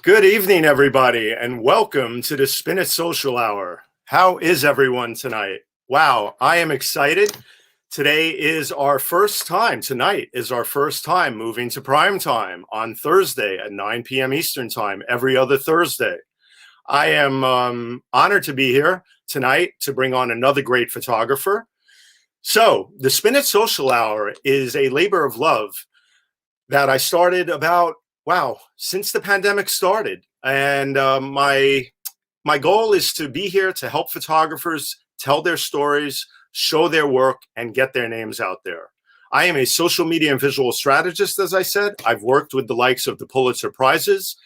Good evening, everybody, and welcome to the Spin It Social Hour. How is everyone tonight? Wow, I am excited. Tonight is our first time moving to prime time on Thursday at 9 p.m. Eastern Time, every other Thursday. I am honored to be here tonight to bring on another great photographer. So, the Spin It Social Hour is a labor of love that I started since the pandemic started. And my goal is to be here to help photographers tell their stories, show their work, and get their names out there. I am a social media and visual strategist, as I said. I've worked with the likes of the Pulitzer Prizes,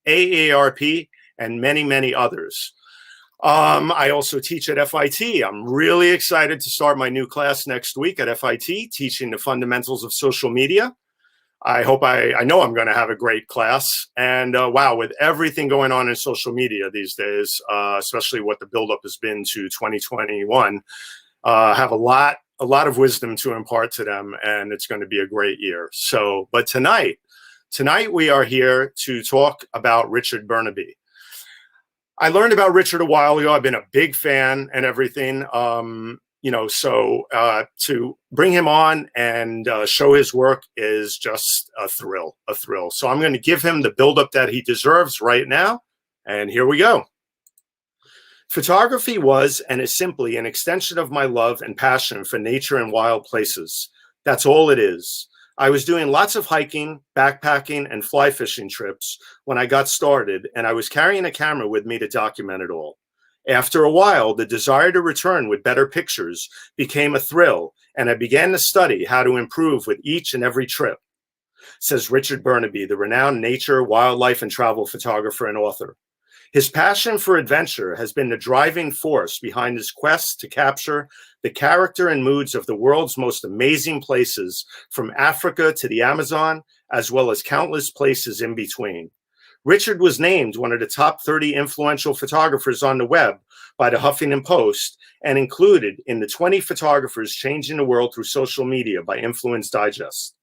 AARP, and many, many others. I also teach at FIT. I'm really excited to start my new class next week at FIT, teaching the fundamentals of social media. I know I'm going to have a great class. And wow, with everything going on in social media these days, especially what the buildup has been to 2021, have a lot of wisdom to impart to them, and it's going to be a great year. So, but tonight we are here to talk about Richard Bernabe. I learned about Richard a while ago. I've been a big fan and everything. To bring him on and show his work is just a thrill. So I'm going to give him the buildup that he deserves right now. And here we go. Photography was and is simply an extension of my love and passion for nature and wild places. That's all it is. I was doing lots of hiking, backpacking, and fly fishing trips when I got started, and I was carrying a camera with me to document it all. After a while, the desire to return with better pictures became a thrill, and I began to study how to improve with each and every trip, says Richard Bernabe, the renowned nature, wildlife, and travel photographer and author. His passion for adventure has been the driving force behind his quest to capture the character and moods of the world's most amazing places, from Africa to the Amazon, as well as countless places in between. Richard was named one of the top 30 influential photographers on the web by the Huffington Post and included in the 20 photographers changing the world through social media by Influence Digest.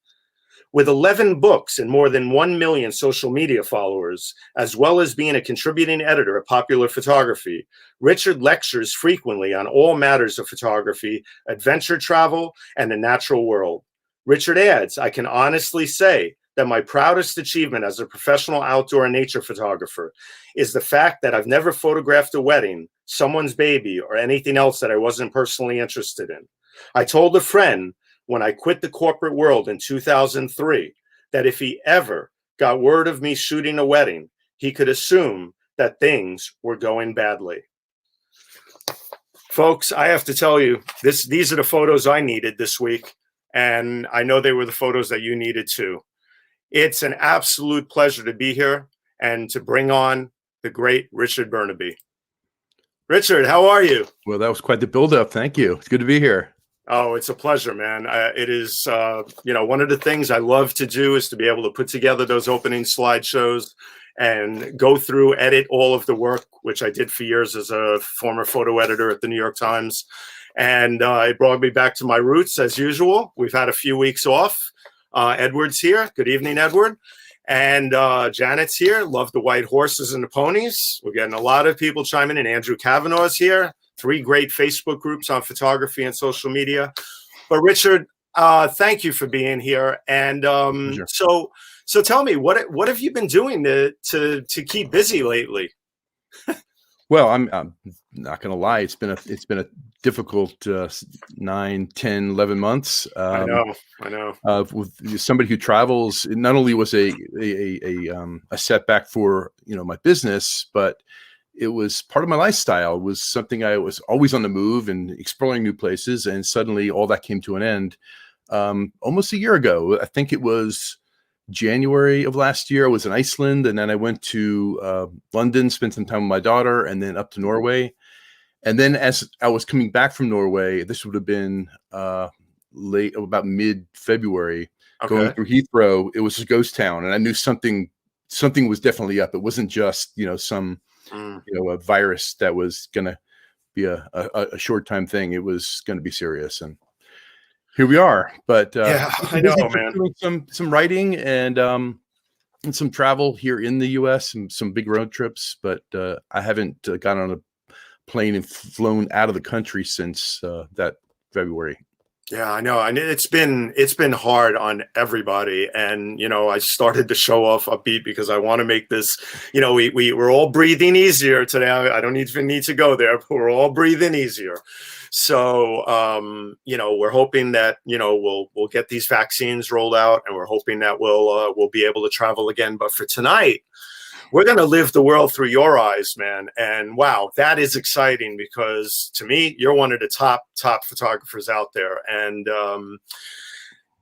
With 11 books and more than 1 million social media followers, as well as being a contributing editor of Popular Photography, Richard lectures frequently on all matters of photography, adventure travel, and the natural world. Richard adds, "I can honestly say that my proudest achievement as a professional outdoor and nature photographer is the fact that I've never photographed a wedding, someone's baby, or anything else that I wasn't personally interested in. I told a friend when I quit the corporate world in 2003 that if he ever got word of me shooting a wedding, he could assume that things were going badly." Folks, I have to tell you, these are the photos I needed this week, and I know they were the photos that you needed too. It's an absolute pleasure to be here and to bring on the great Richard Bernabe. Richard, how are you? Well, that was quite the buildup. Thank you. It's good to be here. Oh, it's a pleasure, man. It is, one of the things I love to do is to be able to put together those opening slideshows and go through, edit all of the work, which I did for years as a former photo editor at the New York Times. And it brought me back to my roots, as usual. We've had a few weeks off. Edward's here. Good evening, Edward. And Janet's here. Love the white horses and the ponies. We're getting a lot of people chiming in. Andrew Kavanaugh's here. 3 great Facebook groups on photography and social media. But Richard, thank you for being here. And Sure. so tell me, what have you been doing to keep busy lately? Well, I'm not going to lie. It's been a difficult 9, 10, 11 months. I know. With somebody who travels, it not only was a setback for my business, but it was part of my lifestyle. It was something I was always on the move and exploring new places, and suddenly all that came to an end almost a year ago. I think it was January of last year. I was in Iceland, and then I went to London, spent some time with my daughter, and then up to Norway. And then as I was coming back from Norway, this would have been about mid-February, going through Heathrow. It was a ghost town, and I knew something was definitely up. It wasn't just a virus that was going to be a short time thing. It was going to be serious, and here we are. But yeah, I know, man. Doing some writing and and some travel here in the U.S. and some big road trips, but I haven't got on a plane and flown out of the country since that February. Yeah, I know. I mean, it's been hard on everybody, and I started to show off a beat because I want to make this. We're all breathing easier today. I don't even need to go there, but we're all breathing easier. So, we're hoping that we'll get these vaccines rolled out, and we're hoping that we'll be able to travel again. But for tonight, we're going to live the world through your eyes, man. And wow, that is exciting because to me, you're one of the top photographers out there. And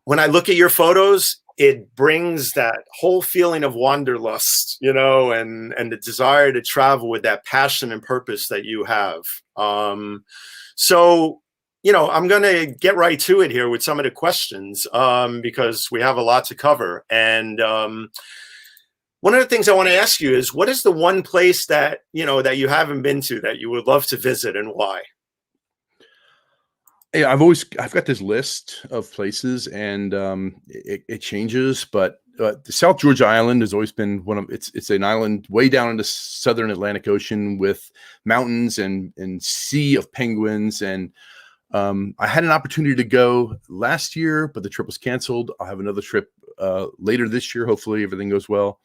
when I look at your photos, it brings that whole feeling of wanderlust, and the desire to travel with that passion and purpose that you have. So, I'm going to get right to it here with some of the questions because we have a lot to cover. And one of the things I want to ask you is, what is the one place that that you haven't been to that you would love to visit, and why? Yeah, I've got this list of places, and it changes, but the South Georgia Island has always been it's an island way down in the southern Atlantic Ocean with mountains and sea of penguins. And I had an opportunity to go last year, but the trip was canceled. I'll have another trip later this year. Hopefully everything goes well.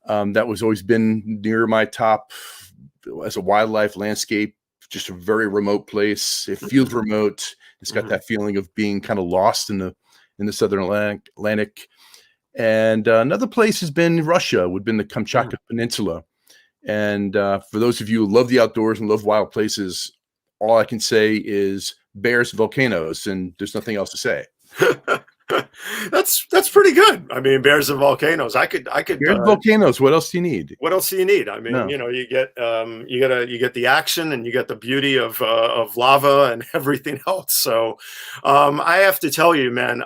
That was always been near my top as a wildlife landscape, just a very remote place. It feels remote. It's got that feeling of being kind of lost in the southern Atlantic. And another place has been Russia, would have been the Kamchatka Peninsula. And for those of you who love the outdoors and love wild places, all I can say is bears, volcanoes, and there's nothing else to say. That's pretty good. I mean, bears and volcanoes. I could. Bears and volcanoes. What else do you need? What else do you need? I mean, No. you get the action, and you get the beauty of lava and everything else. So, I have to tell you, man,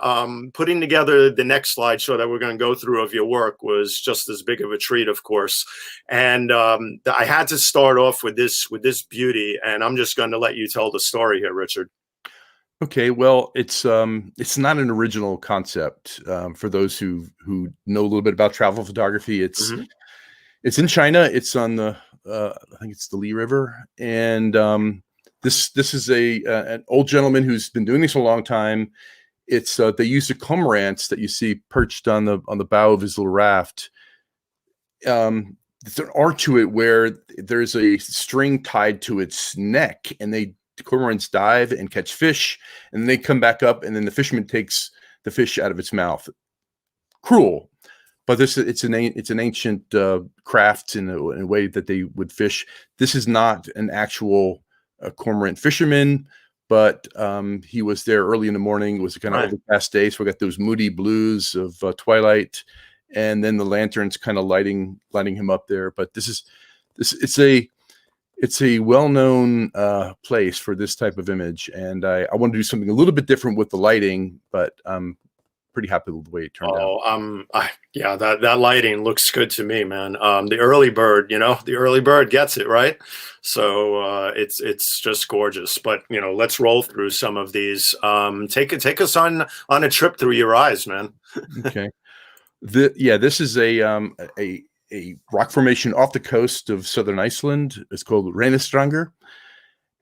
putting together the next slideshow that we're going to go through of your work was just as big of a treat, of course. And I had to start off with this beauty, and I'm just going to let you tell the story here, Richard. Okay, well, it's not an original concept. For those who know a little bit about travel photography, it's in China. It's on the I think it's the Li River, and this is an old gentleman who's been doing this a long time. It's they use the cormorants that you see perched on the bow of his little raft. There's an art to it where there's a string tied to its neck, and the cormorants dive and catch fish, and then they come back up, and then the fisherman takes the fish out of its mouth. Cruel, but it's an ancient craft in a way that they would fish. This is not an actual cormorant fisherman, but he was there early in the morning. It was a kind of overcast day, so we got those moody blues of twilight, and then the lanterns kind of lighting him up there. But it's a well-known place for this type of image, and I want to do something a little bit different with the lighting, but I'm pretty happy with the way it turned out. Yeah, that lighting looks good to me, man. The early bird, the early bird gets it, right? So it's just gorgeous. But let's roll through some of these. Take us on a trip through your eyes, man. Okay. This is a rock formation off the coast of southern Iceland. It's called Reynistranger,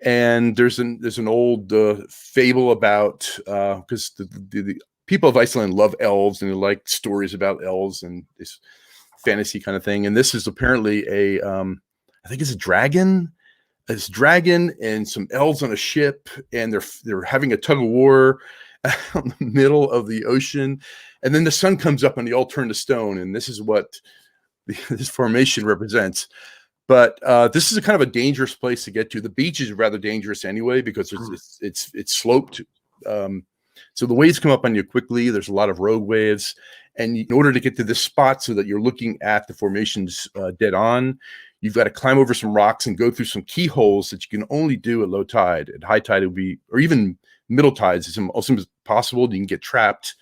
and there's an old fable about because the people of Iceland love elves, and they like stories about elves and this fantasy kind of thing. And this is apparently I think it's a dragon. It's dragon and some elves on a ship, and they're having a tug of war out in the middle of the ocean, and then the sun comes up and they all turn to stone, and this is what this formation represents. But this is a kind of a dangerous place to get to. The beach is rather dangerous anyway because it's sloped. So the waves come up on you quickly. There's a lot of rogue waves. And in order to get to this spot so that you're looking at the formations dead on, you've got to climb over some rocks and go through some keyholes that you can only do at low tide. At high tide, it would be, or even middle tides, it's also possible. You can get trapped.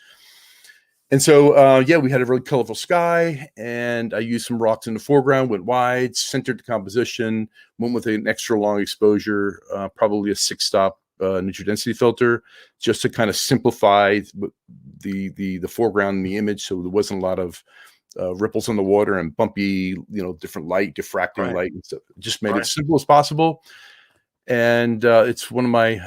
And so, we had a really colorful sky, and I used some rocks in the foreground, went wide, centered the composition, went with an extra long exposure, probably a 6-stop neutral density filter, just to kind of simplify the foreground and the image, so there wasn't a lot of ripples on the water and bumpy, different light, diffracting Right. light and stuff. Just made it Right. simple as possible. And it's one of my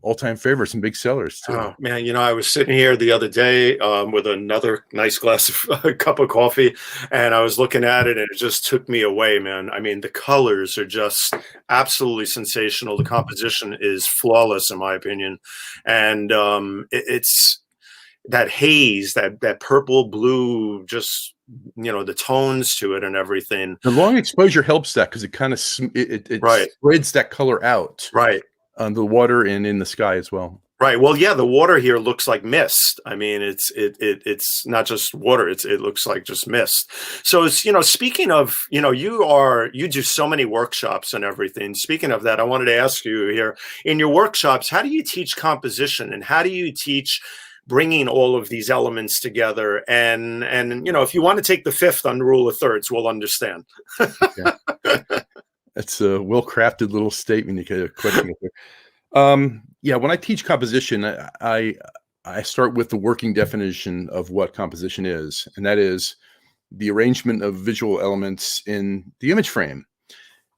all-time favorites and big sellers too. Oh man, I was sitting here the other day with another nice glass of cup of coffee, and I was looking at it, and it just took me away, man. I mean, the colors are just absolutely sensational. The composition is flawless, in my opinion, and it's that haze, that purple blue, just the tones to it and everything. The long exposure helps that because it kind of it Right. spreads that color out Right. on the water and in the sky as well. Right. Well, yeah, the water here looks like mist. I mean, it's not just water. It looks like just mist. So it's, speaking of, you do so many workshops and everything. Speaking of that, I wanted to ask you here, in your workshops, how do you teach composition, and how do you teach bringing all of these elements together? And if you want to take the fifth on the rule of thirds, we'll understand. Yeah. That's a well-crafted little statement. You could question it. Yeah, when I teach composition, I start with the working definition of what composition is, and that is the arrangement of visual elements in the image frame.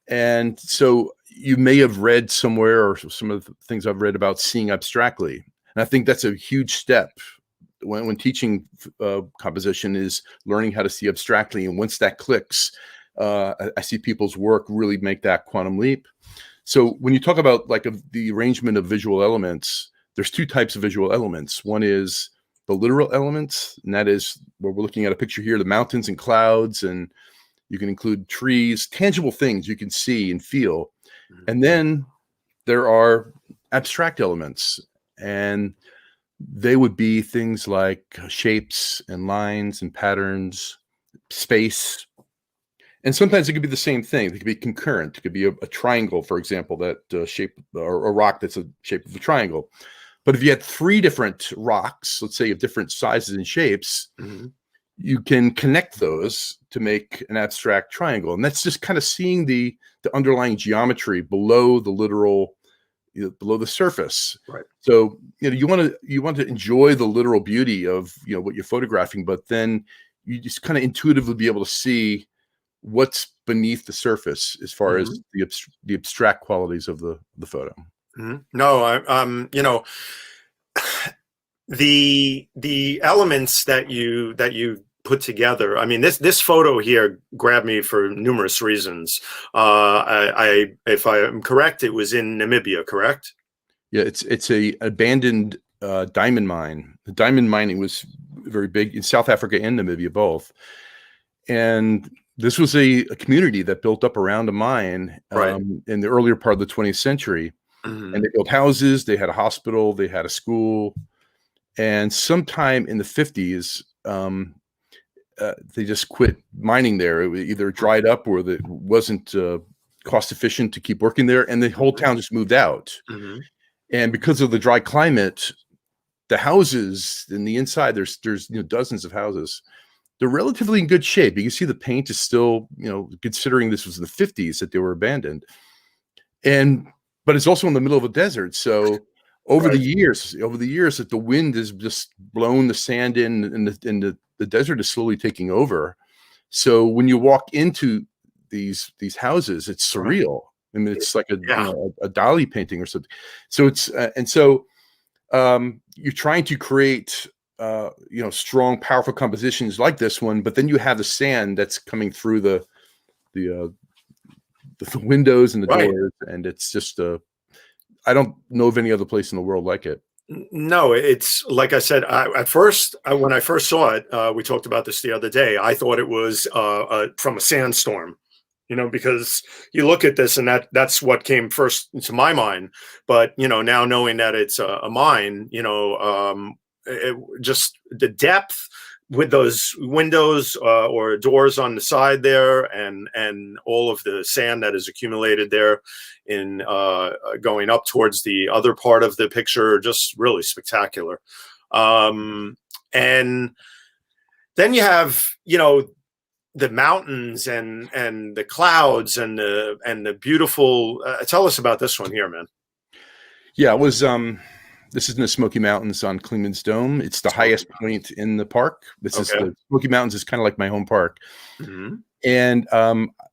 And so you may have read somewhere, or some of the things I've read about seeing abstractly. And I think that's a huge step when teaching composition, is learning how to see abstractly. And once that clicks, I see people's work really make that quantum leap. So when you talk about the arrangement of visual elements, there's two types of visual elements. One is the literal elements, and that is where we're looking at a picture here, the mountains and clouds, and you can include trees, tangible things you can see and feel. And then there are abstract elements, and they would be things like shapes and lines and patterns, space. And sometimes it could be the same thing. It could be concurrent. It could be a triangle, for example, that shape, or a rock that's a shape of a triangle. But if you had three different rocks, let's say of different sizes and shapes, you can connect those to make an abstract triangle. And that's just kind of seeing the underlying geometry below the literal, below the surface. Right. So you want to enjoy the literal beauty of what you're photographing, but then you just kind of intuitively be able to see what's beneath the surface as far as the abstract qualities of the photo. No, the elements that you put together. I mean, this photo here grabbed me for numerous reasons. If I am correct, it was in Namibia, correct? Yeah, it's a abandoned diamond mine. The diamond mining was very big in South Africa and Namibia both, and this was a community that built up around a mine in the earlier part of the 20th century. And they built houses, they had a hospital, they had a school. And sometime in the 50s, they just quit mining there. It either dried up or it wasn't cost efficient to keep working there. And the whole town just moved out. And because of the dry climate, the houses in the inside, there's dozens of houses. They're relatively in good shape. You can see the paint is still, considering this was the 50s that they were abandoned. But it's also in the middle of a desert. So over the years that the wind has just blown the sand in, and the desert is slowly taking over. So when you walk into these houses, it's surreal. I mean, it's like a Dali painting or something. So it's you're trying to create strong, powerful compositions like this one, but then you have the sand that's coming through the windows and the doors, and it's just I don't know of any other place in the world like it. No, it's like I said, at first, when I first saw it, we talked about this the other day, I thought it was from a sandstorm, because you look at this and that's what came first into my mind. But, now knowing that it's a mine, just the depth with those windows or doors on the side there, and all of the sand that is accumulated there in going up towards the other part of the picture, just really spectacular. And then you have, the mountains and the clouds and the beautiful. Tell us about this one here, man. Yeah, it was This is in the Smoky Mountains on Cleveland's Dome. It's the Smoky highest point in the park. This is Okay. the Smoky Mountains is kind of like my home park. Hmm. And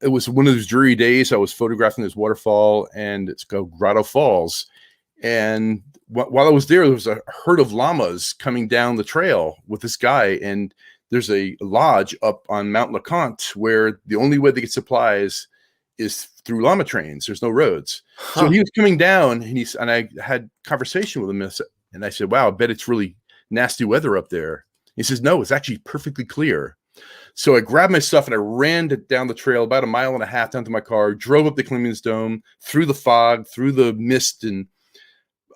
it was one of those dreary days. I was photographing this waterfall, and it's called Grotto Falls. And while I was there was a herd of llamas coming down the trail with this guy. And there's a lodge up on Mount LeConte where the only way they get supplies is through llama trains. There's no roads. So he was coming down, and I had conversation with him, and I said, "Wow, I bet it's really nasty weather up there." He says, "No, it's actually perfectly clear." So I grabbed my stuff and I ran down the trail about 1.5 miles down to my car, drove up the Cleveland's Dome, through the fog, through the mist, and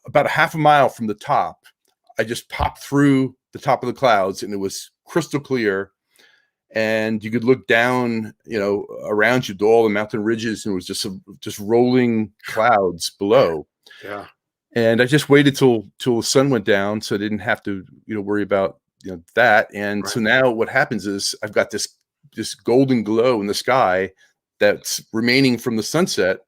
about 0.5 mile from the top, I just popped through the top of the clouds, and it was crystal clear. And you could look down, around you to all the mountain ridges, and it was just rolling clouds below. Yeah. And I just waited till the sun went down, so I didn't have to, worry about that. And Right. So now what happens is I've got this golden glow in the sky that's remaining from the sunset,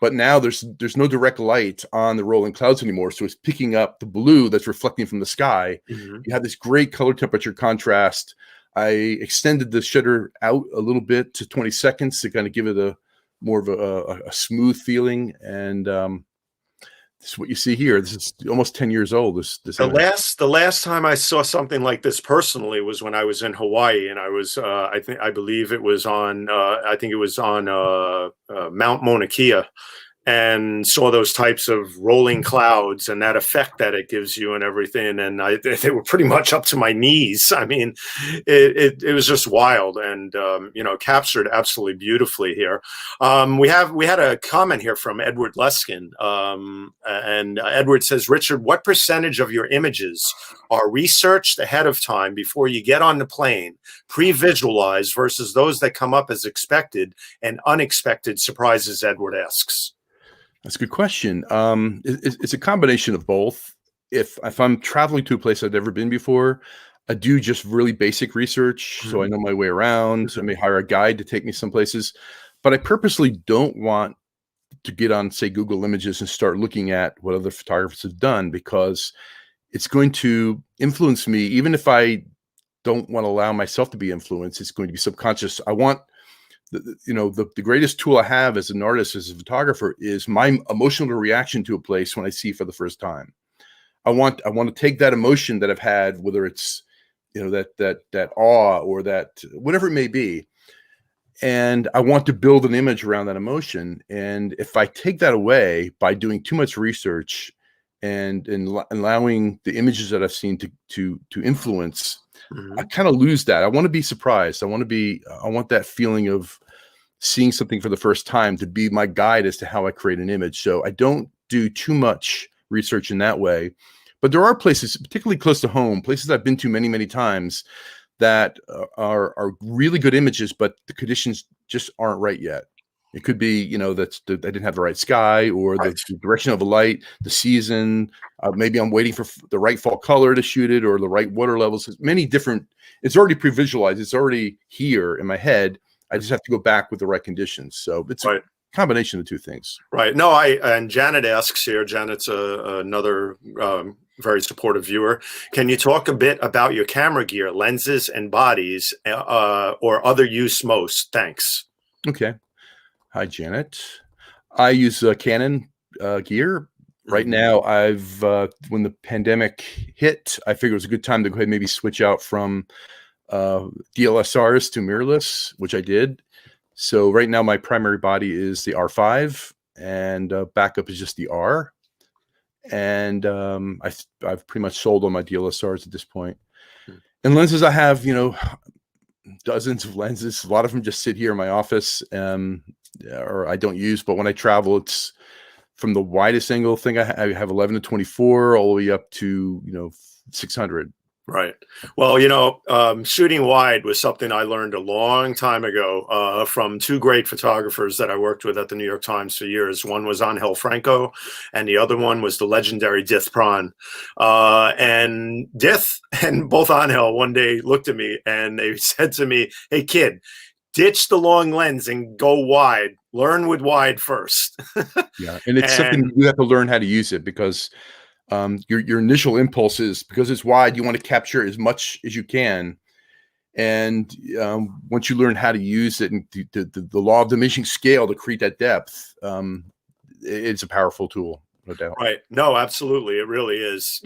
but now there's no direct light on the rolling clouds anymore, so it's picking up the blue that's reflecting from the sky. Hmm. You have this great color temperature contrast. I extended the shutter out a little bit to 20 seconds to kind of give it a more of a smooth feeling. And this is what you see here. This is almost 10 years old. The last time I saw something like this personally was when I was in Hawaii, and I was I believe it was on Mount Mauna Kea, and saw those types of rolling clouds and that effect that it gives you and everything. And they were pretty much up to my knees. I mean, it was just wild, and captured absolutely beautifully here. We had a comment here from Edward Leskin, and Edward says, "Richard, what percentage of your images are researched ahead of time before you get on the plane, pre-visualized, versus those that come up as expected and unexpected surprises?" Edward asks. That's a good question. It's a combination of both. If I'm traveling to a place I've never been before, I do just really basic research, so I know my way around. I may hire a guide to take me some places, but I purposely don't want to get on, say, Google Images and start looking at what other photographers have done, because it's going to influence me. Even if I don't want to allow myself to be influenced, it's going to be subconscious. I want the greatest tool I have as an artist, as a photographer, is my emotional reaction to a place when I see it for the first time. I want to take that emotion that I've had, whether it's that awe or that whatever it may be, and I want to build an image around that emotion. And if I take that away by doing too much research and allowing the images that I've seen to influence, I kind of lose that. I want to be surprised. I want that feeling of seeing something for the first time to be my guide as to how I create an image. So I don't do too much research in that way. But there are places, particularly close to home, places I've been to many, many times, that are really good images, but the conditions just aren't right yet. It could be, that I didn't have the right sky, or the direction of the light, the season. Maybe I'm waiting for the right fall color to shoot it, or the right water levels. Many different. It's already pre-visualized. It's already here in my head. I just have to go back with the right conditions. So it's a combination of the two things. Right. No, and Janet asks here. Janet's another very supportive viewer. Can you talk a bit about your camera gear, lenses, and bodies, or other use most? Thanks. Okay. Hi, Janet. I use Canon gear. Right now, when the pandemic hit, I figured it was a good time to go ahead and maybe switch out from DLSRs to mirrorless, which I did. So right now, my primary body is the R5, and backup is just the R. And I've pretty much sold all my DLSRs at this point. And lenses, I have, dozens of lenses. A lot of them just sit here in my office, or I don't use. But when I travel, it's from the widest angle thing. I have 11 to 24, all the way up to 600. Right. Well, shooting wide was something I learned a long time ago from two great photographers that I worked with at the New York Times for years. One was Angel Franco, and the other one was the legendary Dith Pran. And Dith and both Angel one day looked at me and they said to me, "Hey, kid, ditch the long lens and go wide. Learn with wide first." Yeah, and it's something you have to learn how to use it, because your initial impulse is, because it's wide, you want to capture as much as you can. And once you learn how to use it and the law of diminishing scale to create that depth, it's a powerful tool, no doubt. Right. No, absolutely. It really is.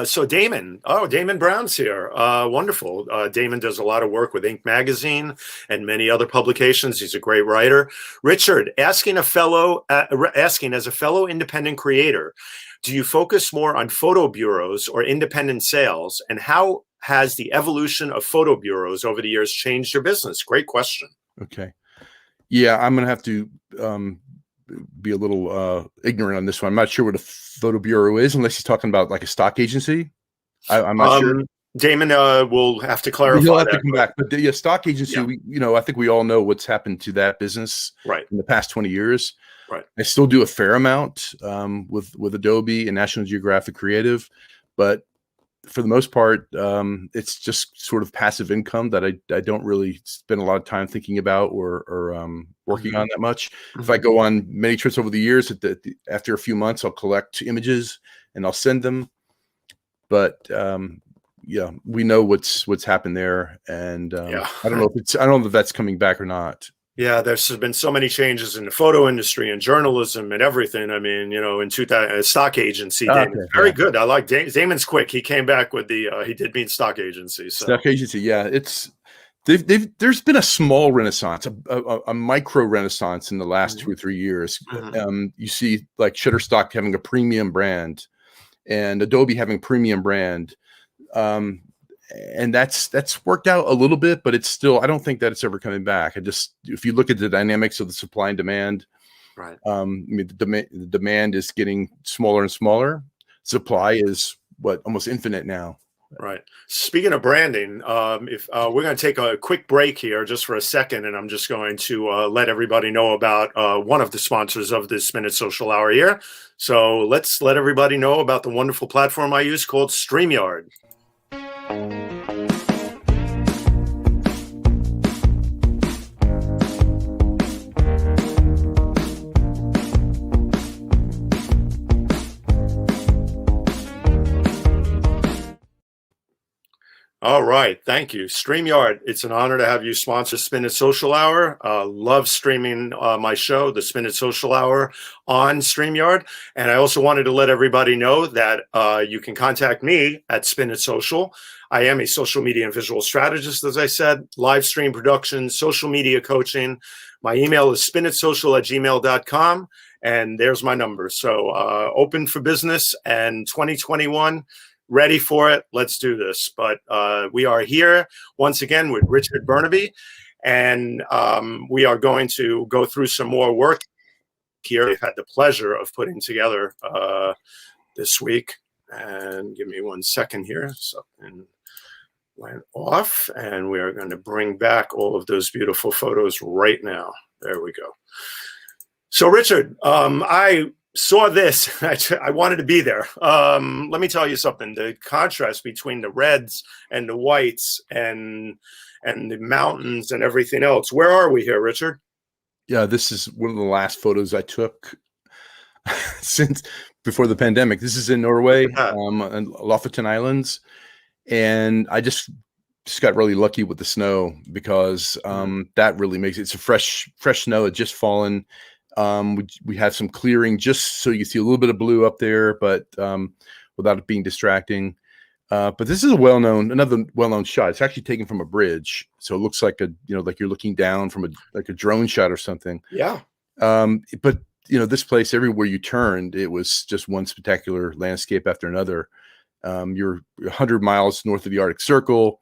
So Damon, Damon Brown's here. Wonderful. Damon does a lot of work with Inc. magazine and many other publications. He's a great writer. Richard, asking as a fellow independent creator, do you focus more on photo bureaus or independent sales? And how has the evolution of photo bureaus over the years changed your business? Great question. Okay. Yeah, I'm going to have to be a little ignorant on this one. I'm not sure what a photo bureau is, unless he's talking about like a stock agency. I'm not sure. Damon will have to clarify. He'll have to come back. But the stock agency, yeah. I think we all know what's happened to that business in the past 20 years. Right. I still do a fair amount with Adobe and National Geographic Creative, but for the most part, it's just sort of passive income that I don't really spend a lot of time thinking about or working on that much. If I go on many trips over the years, after a few months, I'll collect images and I'll send them. But yeah, we know what's happened there, and I don't know if that's coming back or not. Yeah, there's been so many changes in the photo industry and journalism and everything. I mean, in 2000, stock agency, Damon, very good. I like Damon's quick. He came back with he did mean stock agency. So. Stock agency, yeah, there's been a small renaissance, a micro renaissance in the last 2 or 3 years. You see like Shutterstock having a premium brand, and Adobe having premium brand. And that's worked out a little bit, but it's still, I don't think that it's ever coming back. If you look at the dynamics of the supply and demand, right. I mean, the demand is getting smaller and smaller. Supply is almost infinite now. Right. Speaking of branding, if we're going to take a quick break here just for a second, and I'm just going to let everybody know about one of the sponsors of this Minute Social Hour here. So let's let everybody know about the wonderful platform I use called StreamYard. All right. Thank you. StreamYard. It's an honor to have you sponsor Spin It Social Hour. Love streaming my show, the Spin It Social Hour, on StreamYard. And I also wanted to let everybody know that you can contact me at Spin It Social. I am a social media and visual strategist, as I said, live stream production, social media coaching. My email is spinitsocial@gmail.com. And there's my number. So open for business, and 2021. Ready for it. Let's do this. But we are here once again with Richard Bernabe, and we are going to go through some more work here. I've had the pleasure of putting together this week. And give me 1 second here. Something went off, and we are going to bring back all of those beautiful photos right now. There we go. So Richard, I saw this. I wanted to be there. Let me tell you something. The contrast between the reds and the whites and the mountains and everything else. Where are we here, Richard? Yeah, this is one of the last photos I took since before the pandemic. This is in Norway, on Lofoten Islands, and I just got really lucky with the snow, because that really makes it's a fresh snow. It just fallen. We had some clearing just so you see a little bit of blue up there, but without it being distracting. But this is another well-known shot. It's actually taken from a bridge, so it looks like like you're looking down from a drone shot or something. Yeah. But this place, everywhere you turned, it was just one spectacular landscape after another. You're 100 miles north of the Arctic Circle.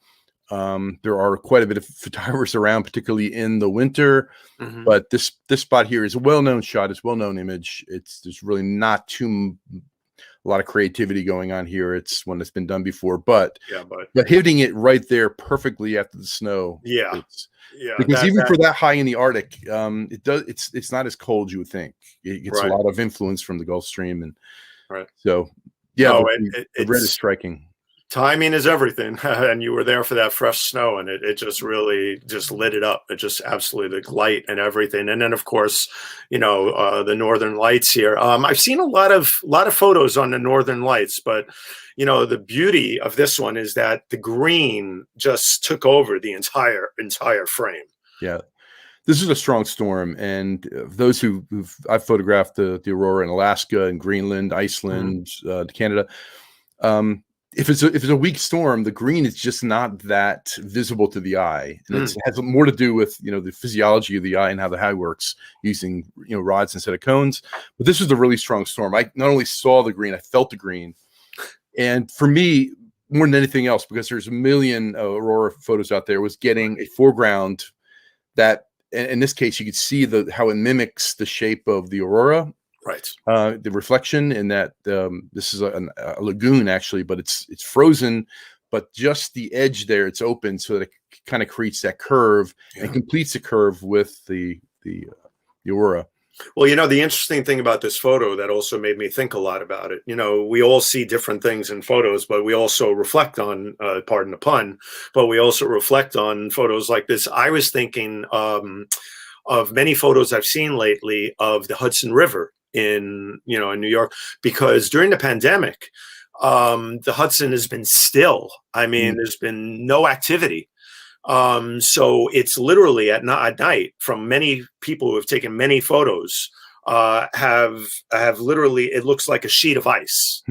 There are quite a bit of photographers around, particularly in the winter. But this spot here is a well-known shot. It's a well-known image. There's really not a lot of creativity going on here. It's one that's been done before, but hitting it right there perfectly after the snow. Yeah. Because even for that high in the Arctic, it's not as cold as you would think. It gets a lot of influence from the Gulf Stream, and so yeah, the red is striking. Timing is everything. And you were there for that fresh snow, and it just really just lit it up. It just absolutely, the light and everything. And then of course, the Northern Lights here. I've seen a lot of photos on the Northern Lights, but the beauty of this one is that the green just took over the entire frame. Yeah. This is a strong storm, and those I've photographed the aurora in Alaska and Greenland, Iceland, Canada. If it's a weak storm, the green is just not that visible to the eye, and it has more to do with the physiology of the eye and how the eye works using rods instead of cones. But this was a really strong storm. I not only saw the green, I felt the green, and for me, more than anything else, because there's a million aurora photos out there, was getting a foreground that. In this case, you could see how it mimics the shape of the aurora, right? The reflection in that this is a lagoon actually, but it's frozen, but just the edge there, it's open, so that it kind of creates that curve and completes the curve with the aurora. Well, the interesting thing about this photo that also made me think a lot about it, we all see different things in photos, but we also reflect on, pardon the pun, but we also reflect on photos like this. I was thinking of many photos I've seen lately of the Hudson River in New York, because during the pandemic, the Hudson has been still. I mean, there's been no activity. So it's literally at night, from many people who have taken many photos, have literally, it looks like a sheet of ice.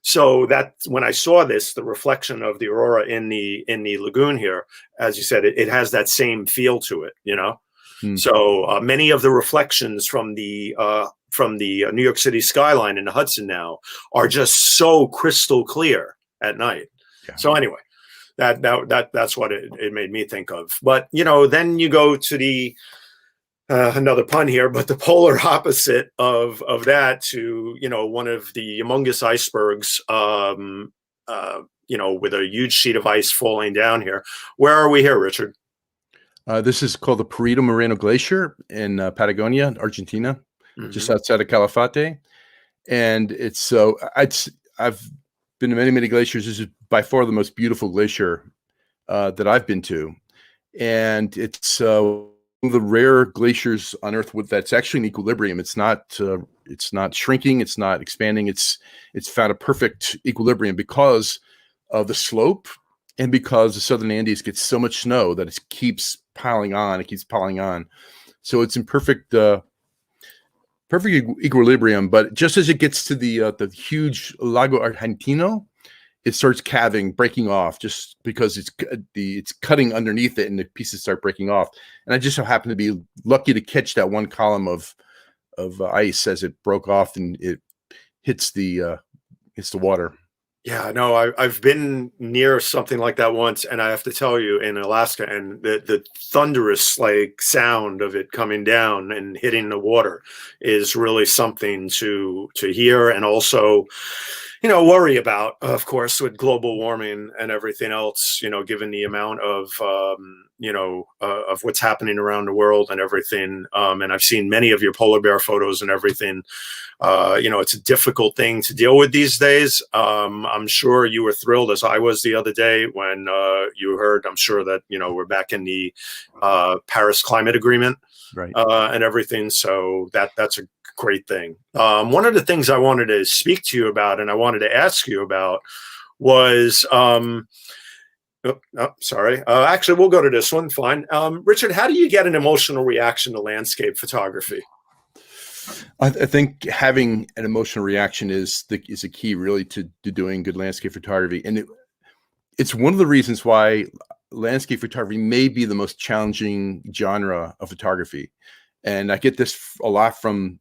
So that when I saw this, the reflection of the aurora in the lagoon here, as you said, it has that same feel to it, So many of the reflections from the New York City skyline in the Hudson now are just so crystal clear at night. Yeah. So anyway, that's what it made me think of. But then you go to the another pun here, but the polar opposite of that to one of the humongous icebergs, with a huge sheet of ice falling down here. Where are we here, Richard? This is called the Perito Moreno Glacier in Patagonia, Argentina, just outside of Calafate, and it's I've been to many glaciers. This is by far the most beautiful glacier that I've been to, and it's one of the rare glaciers on Earth that's actually in equilibrium. It's not shrinking, it's not expanding. It's found a perfect equilibrium because of the slope and because the Southern Andes gets so much snow that it keeps piling on. It keeps piling on, so it's in perfect equilibrium. But just as it gets to the huge Lago Argentino, it starts calving, breaking off, just because it's cutting underneath it, and the pieces start breaking off. And I just so happened to be lucky to catch that one column of ice as it broke off, and it hits the water. Yeah, no, I've been near something like that once, and I have to tell you, in Alaska, and the thunderous sound of it coming down and hitting the water is really something to hear, and also worry about, of course, with global warming and everything else, given the amount of what's happening around the world and everything. And I've seen many of your polar bear photos and everything. It's a difficult thing to deal with these days. I'm sure you were thrilled, as I was the other day, when you heard, I'm sure, that, we're back in the Paris Climate Agreement, right, and everything. So that's a great thing. One of the things I wanted to speak to you about, and I wanted to ask you about, was sorry. Actually, we'll go to this one. Fine. Richard, how do you get an emotional reaction to landscape photography? I think having an emotional reaction is a key, really, to doing good landscape photography, and it's one of the reasons why landscape photography may be the most challenging genre of photography. And I get this a lot from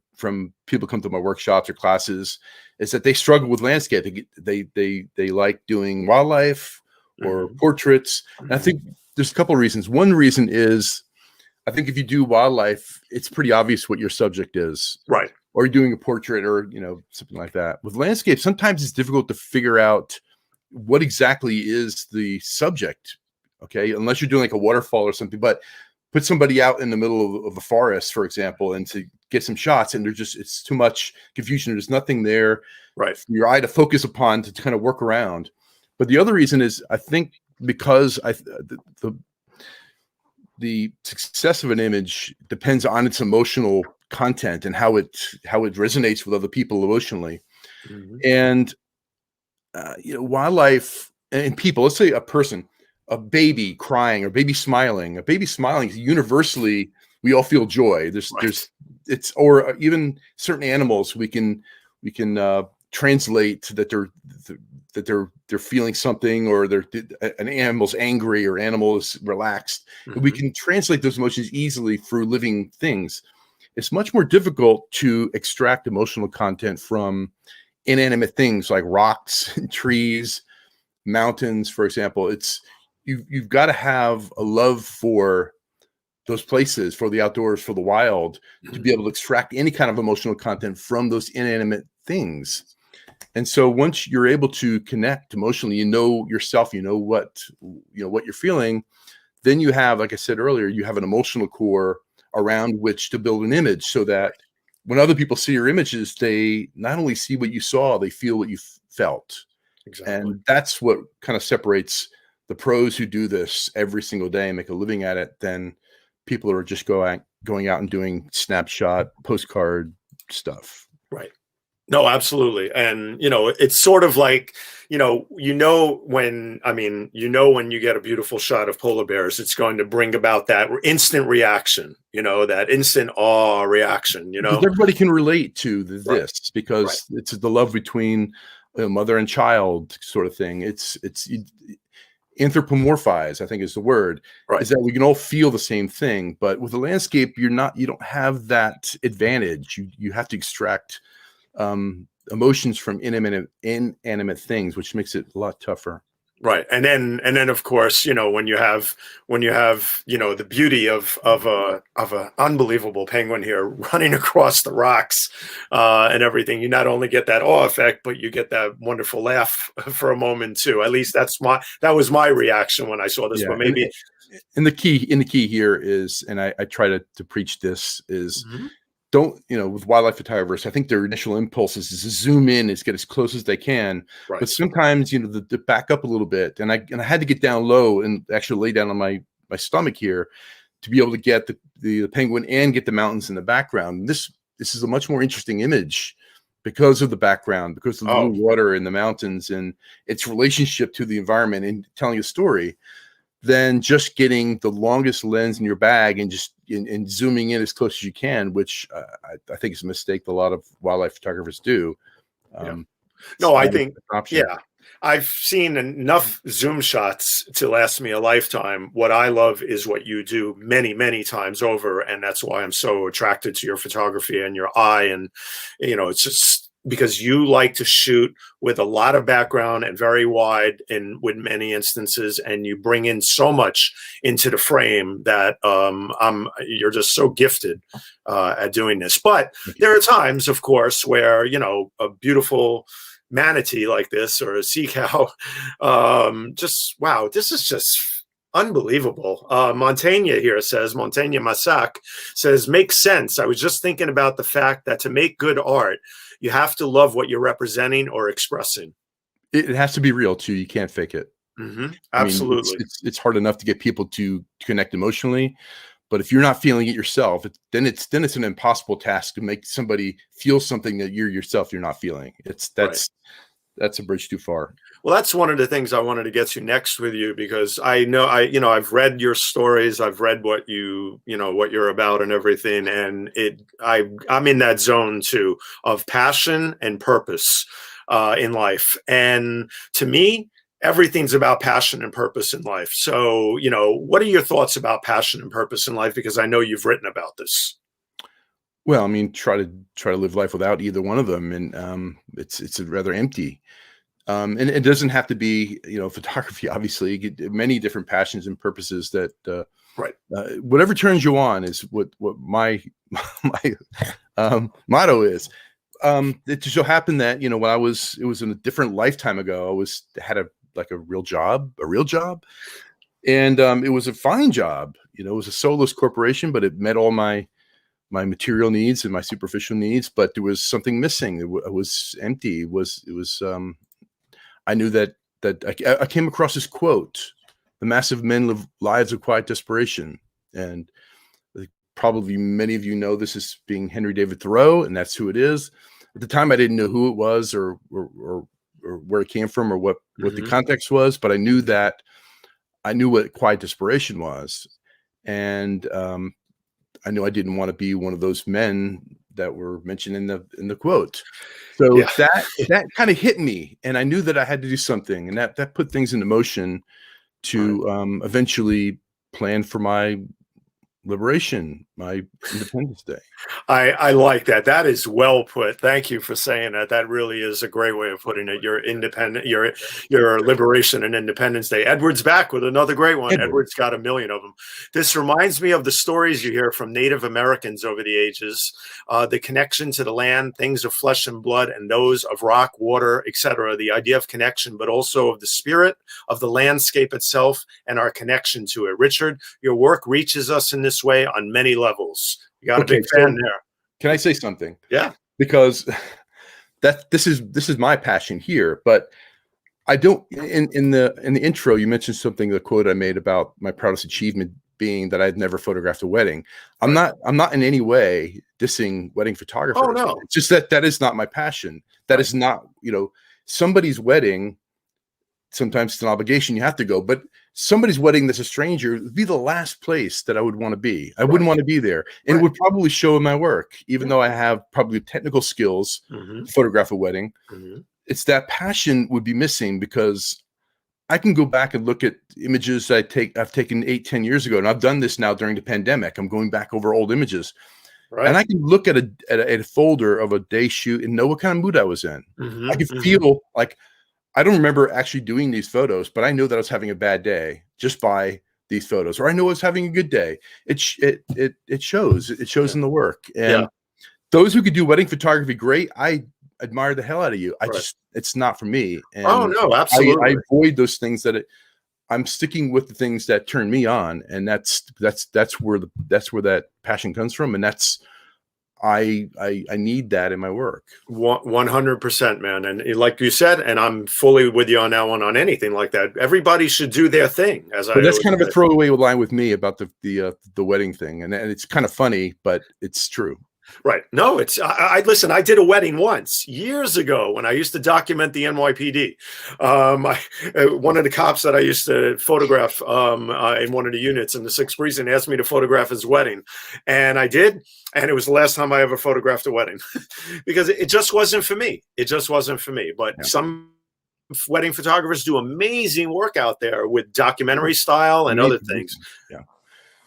people come to my workshops or classes, is that they struggle with landscape. They like doing wildlife or portraits. And I think there's a couple of reasons. One reason is, I think if you do wildlife, it's pretty obvious what your subject is. Right. Or you're doing a portrait, or something like that. With landscape, sometimes it's difficult to figure out what exactly is the subject. Okay, unless you're doing like a waterfall or something. But put somebody out in the middle of a forest, for example, and to get some shots, and it's too much confusion. There's nothing there, right, for your eye to focus upon, to kind of work around. But the other reason is, I think, because the success of an image depends on its emotional content and how it resonates with other people emotionally. Mhm. And wildlife and people, let's say a person, a baby crying or baby smiling, universally, we all feel joy. Right. Or even certain animals, we can translate that they're feeling something, or an animal's angry or animal is relaxed. And we Mhm. can translate those emotions easily through living things. It's much more difficult to extract emotional content from inanimate things like rocks and trees, mountains, for example. You've got to have a love for those places, for the outdoors, for the wild, to be Mhm. able to extract any kind of emotional content from those inanimate things. And so once you're able to connect emotionally, yourself, what you're feeling, then you have, like I said earlier, you have an emotional core around which to build an image, so that when other people see your images, they not only see what you saw, they feel what you felt. Exactly. And that's what kind of separates the pros who do this every single day and make a living at it than people who are just going out and doing snapshot postcard stuff. Right. No, absolutely. And, it's sort of like, when you get a beautiful shot of polar bears, it's going to bring about that instant reaction, that instant awe reaction, Because everybody can relate to Right. this, Right. because it's the love between mother and child sort of thing. It's anthropomorphize, I think is the word, Right. is that we can all feel the same thing. But with the landscape, you don't have that advantage. You have to extract emotions from inanimate things, which makes it a lot tougher. Right. And then of course, when you have the beauty of a unbelievable penguin here running across the rocks, and everything, you not only get that awe effect, but you get that wonderful laugh for a moment too. At least that was my reaction when I saw this. Yeah, But maybe. and the key here is, and I try to preach this, is Mhm. don't, with wildlife photographers, I think their initial impulse is to zoom in, is get as close as they can. Right. But sometimes, the back up a little bit, and I had to get down low and actually lay down on my stomach here to be able to get the penguin and get the mountains in the background. This is a much more interesting image because of the background, because of the Oh, blue water in the mountains and its relationship to the environment and telling a story, than just getting the longest lens in your bag and just and zooming in as close as you can, which I think is a mistake that a lot of wildlife photographers do. yeah. It's No, I not an think, option. yeah. I've seen enough Zoom shots to last me a lifetime. What I love is what you do many, many times over. And that's why I'm so attracted to your photography and your eye. And, it's just because you like to shoot with a lot of background and very wide, and with many instances, and you bring in so much into the frame that you're just so gifted at doing this. But Thank you. there are times, of course, where, a beautiful manatee like this, or a sea cow, just wow, this is just unbelievable. Montaigne here says, Montaigne Massac says, makes sense. I was just thinking about the fact that to make good art, you have to love what you're representing or expressing. It has to be real too. You can't fake it. I mean, Absolutely. it's hard enough to get people to connect emotionally, but if you're not feeling it yourself, then it's an impossible task to make somebody feel something that you're not feeling. Right. That's a bridge too far. Well, that's one of the things I wanted to get to next with you, because I know I've read your stories, I've read what you're about and everything, and I'm in that zone too of passion and purpose in life, and to me, everything's about passion and purpose in life. So, what are your thoughts about passion and purpose in life? Because I know you've written about this. Well, I mean, try to live life without either one of them, and it's rather empty. And it doesn't have to be, photography. Obviously, you get many different passions and purposes that Right. whatever turns you on is what my my motto is. It just so happened that when it was in a different lifetime ago. Had a real job, and it was a fine job. It was a soulless corporation, but it met all my material needs and my superficial needs. But there was something missing. It was empty. It was I knew that that I came across this quote: "The massive men live lives of quiet desperation," and probably many of you know this as being Henry David Thoreau, and that's who it is. At the time, I didn't know who it was or where it came from or what the context was, but I knew what quiet desperation was, and I knew I didn't want to be one of those men that were mentioned in the quote. So Yeah. that kind of hit me, and I knew that I had to do something, and that put things into motion to eventually plan for my liberation, my Independence Day. I like that. That is well put. Thank you for saying that. That really is a great way of putting it. Your liberation and Independence Day. Edward's back with another great one. Edward's got a million of them. This reminds me of the stories you hear from Native Americans over the ages, the connection to the land, things of flesh and blood, and those of rock, water, etc. The idea of connection, but also of the spirit of the landscape itself and our connection to it. Richard, your work reaches us in this way on many levels. You got a big fan there. Can I say something? Yeah. Because this is my passion here, but I don't in the intro you mentioned something, the quote I made about my proudest achievement being that I'd never photographed a wedding. I'm not in any way dissing wedding photographers. Oh no. It's just that is not my passion. That is not, somebody's wedding. Sometimes it's an obligation, you have to go, but somebody's wedding that's a stranger would be the last place that I would want to be. I wouldn't want to be there. And it would probably show in my work, even though I have probably technical skills to photograph a wedding. It's that passion would be missing, because I can go back and look at images I've taken 8-10 years ago. And I've done this now during the pandemic. I'm going back over old images. Right. And I can look at a folder of a day shoot and know what kind of mood I was in. I can feel like, I don't remember actually doing these photos, but I know that I was having a bad day just by these photos, or I know I was having a good day. It shows in the work. And those who could do wedding photography, great. I admire the hell out of you. It's not for me. And oh no, absolutely. I avoid those things I'm sticking with the things that turn me on. And that's where that passion comes from. And I need that in my work. 100%, man. And like you said, and I'm fully with you on that one, on anything like that. Everybody should do their thing. But that's kind of a throwaway line with me about the wedding thing. And it's kind of funny, but it's true. Right. No, listen, I did a wedding once years ago when I used to document the NYPD. One of the cops that I used to photograph in one of the units in the 6th precinct asked me to photograph his wedding. And I did. And it was the last time I ever photographed a wedding because it just wasn't for me. It just wasn't for me. But some wedding photographers do amazing work out there with documentary style and other things. Yeah.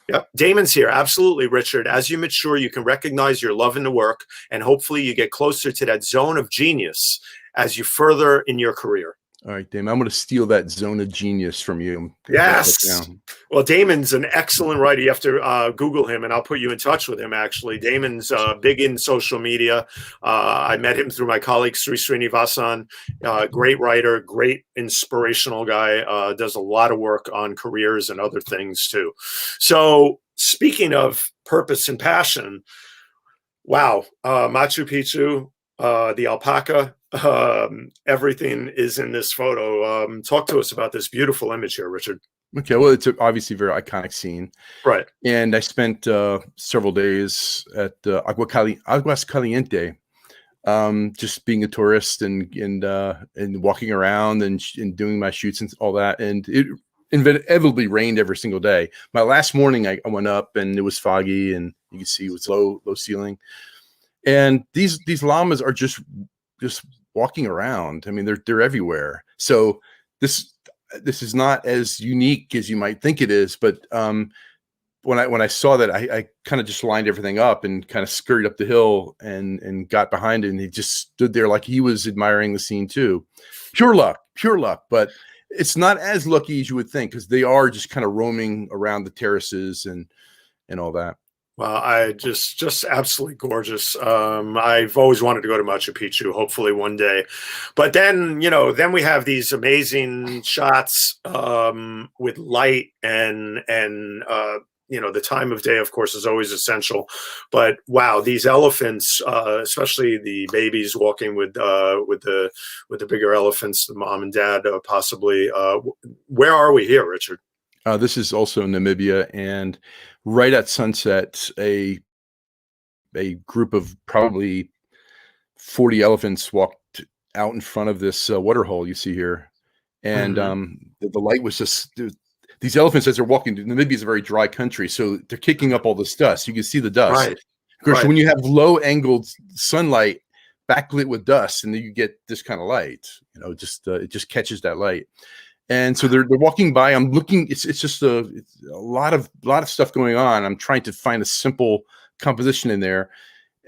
Yep. Damon's here. Absolutely, Richard. As you mature, you can recognize your love in the work, and hopefully you get closer to that zone of genius as you further in your career. All right, Damon, I'm going to steal that zone of genius from you. Yes. Well, Damon's an excellent writer. You have to Google him, and I'll put you in touch with him, actually. Damon's big in social media. I met him through my colleague, Sri Srinivasan. Great writer, great inspirational guy. Does a lot of work on careers and other things, too. So speaking of purpose and passion, wow, Machu Picchu, the alpaca, everything is in this photo. Talk to us about this beautiful image here, Richard. Okay, well, it's obviously a very iconic scene, right? And I spent several days at Aguas Caliente, just being a tourist and walking around and doing my shoots and all that. And it inevitably rained every single day. My last morning, I went up and it was foggy, and you can see it was low ceiling. And these llamas are just walking around. I mean, they're everywhere. So this is not as unique as you might think it is. But when I saw that, I kind of just lined everything up and kind of scurried up the hill and got behind it. And he just stood there like he was admiring the scene too. Pure luck. But it's not as lucky as you would think, because they are just kind of roaming around the terraces and all that. Well, I just absolutely gorgeous. I've always wanted to go to Machu Picchu, hopefully one day. But then, then we have these amazing shots with light and the time of day, of course, is always essential. But wow, these elephants, especially the babies walking with the bigger elephants, the mom and dad, possibly. Where are we here, Richard? This is also Namibia, and right at sunset, a group of probably 40 elephants walked out in front of this waterhole you see here, and the light was just. These elephants, as they're walking, Namibia is a very dry country, so they're kicking up all this dust. You can see the dust. Right. Of course, Right. when you have low-angled sunlight backlit with dust, and then you get this kind of light, it just catches that light. And so they're walking by. I'm looking. It's just a lot of stuff going on. I'm trying to find a simple composition in there,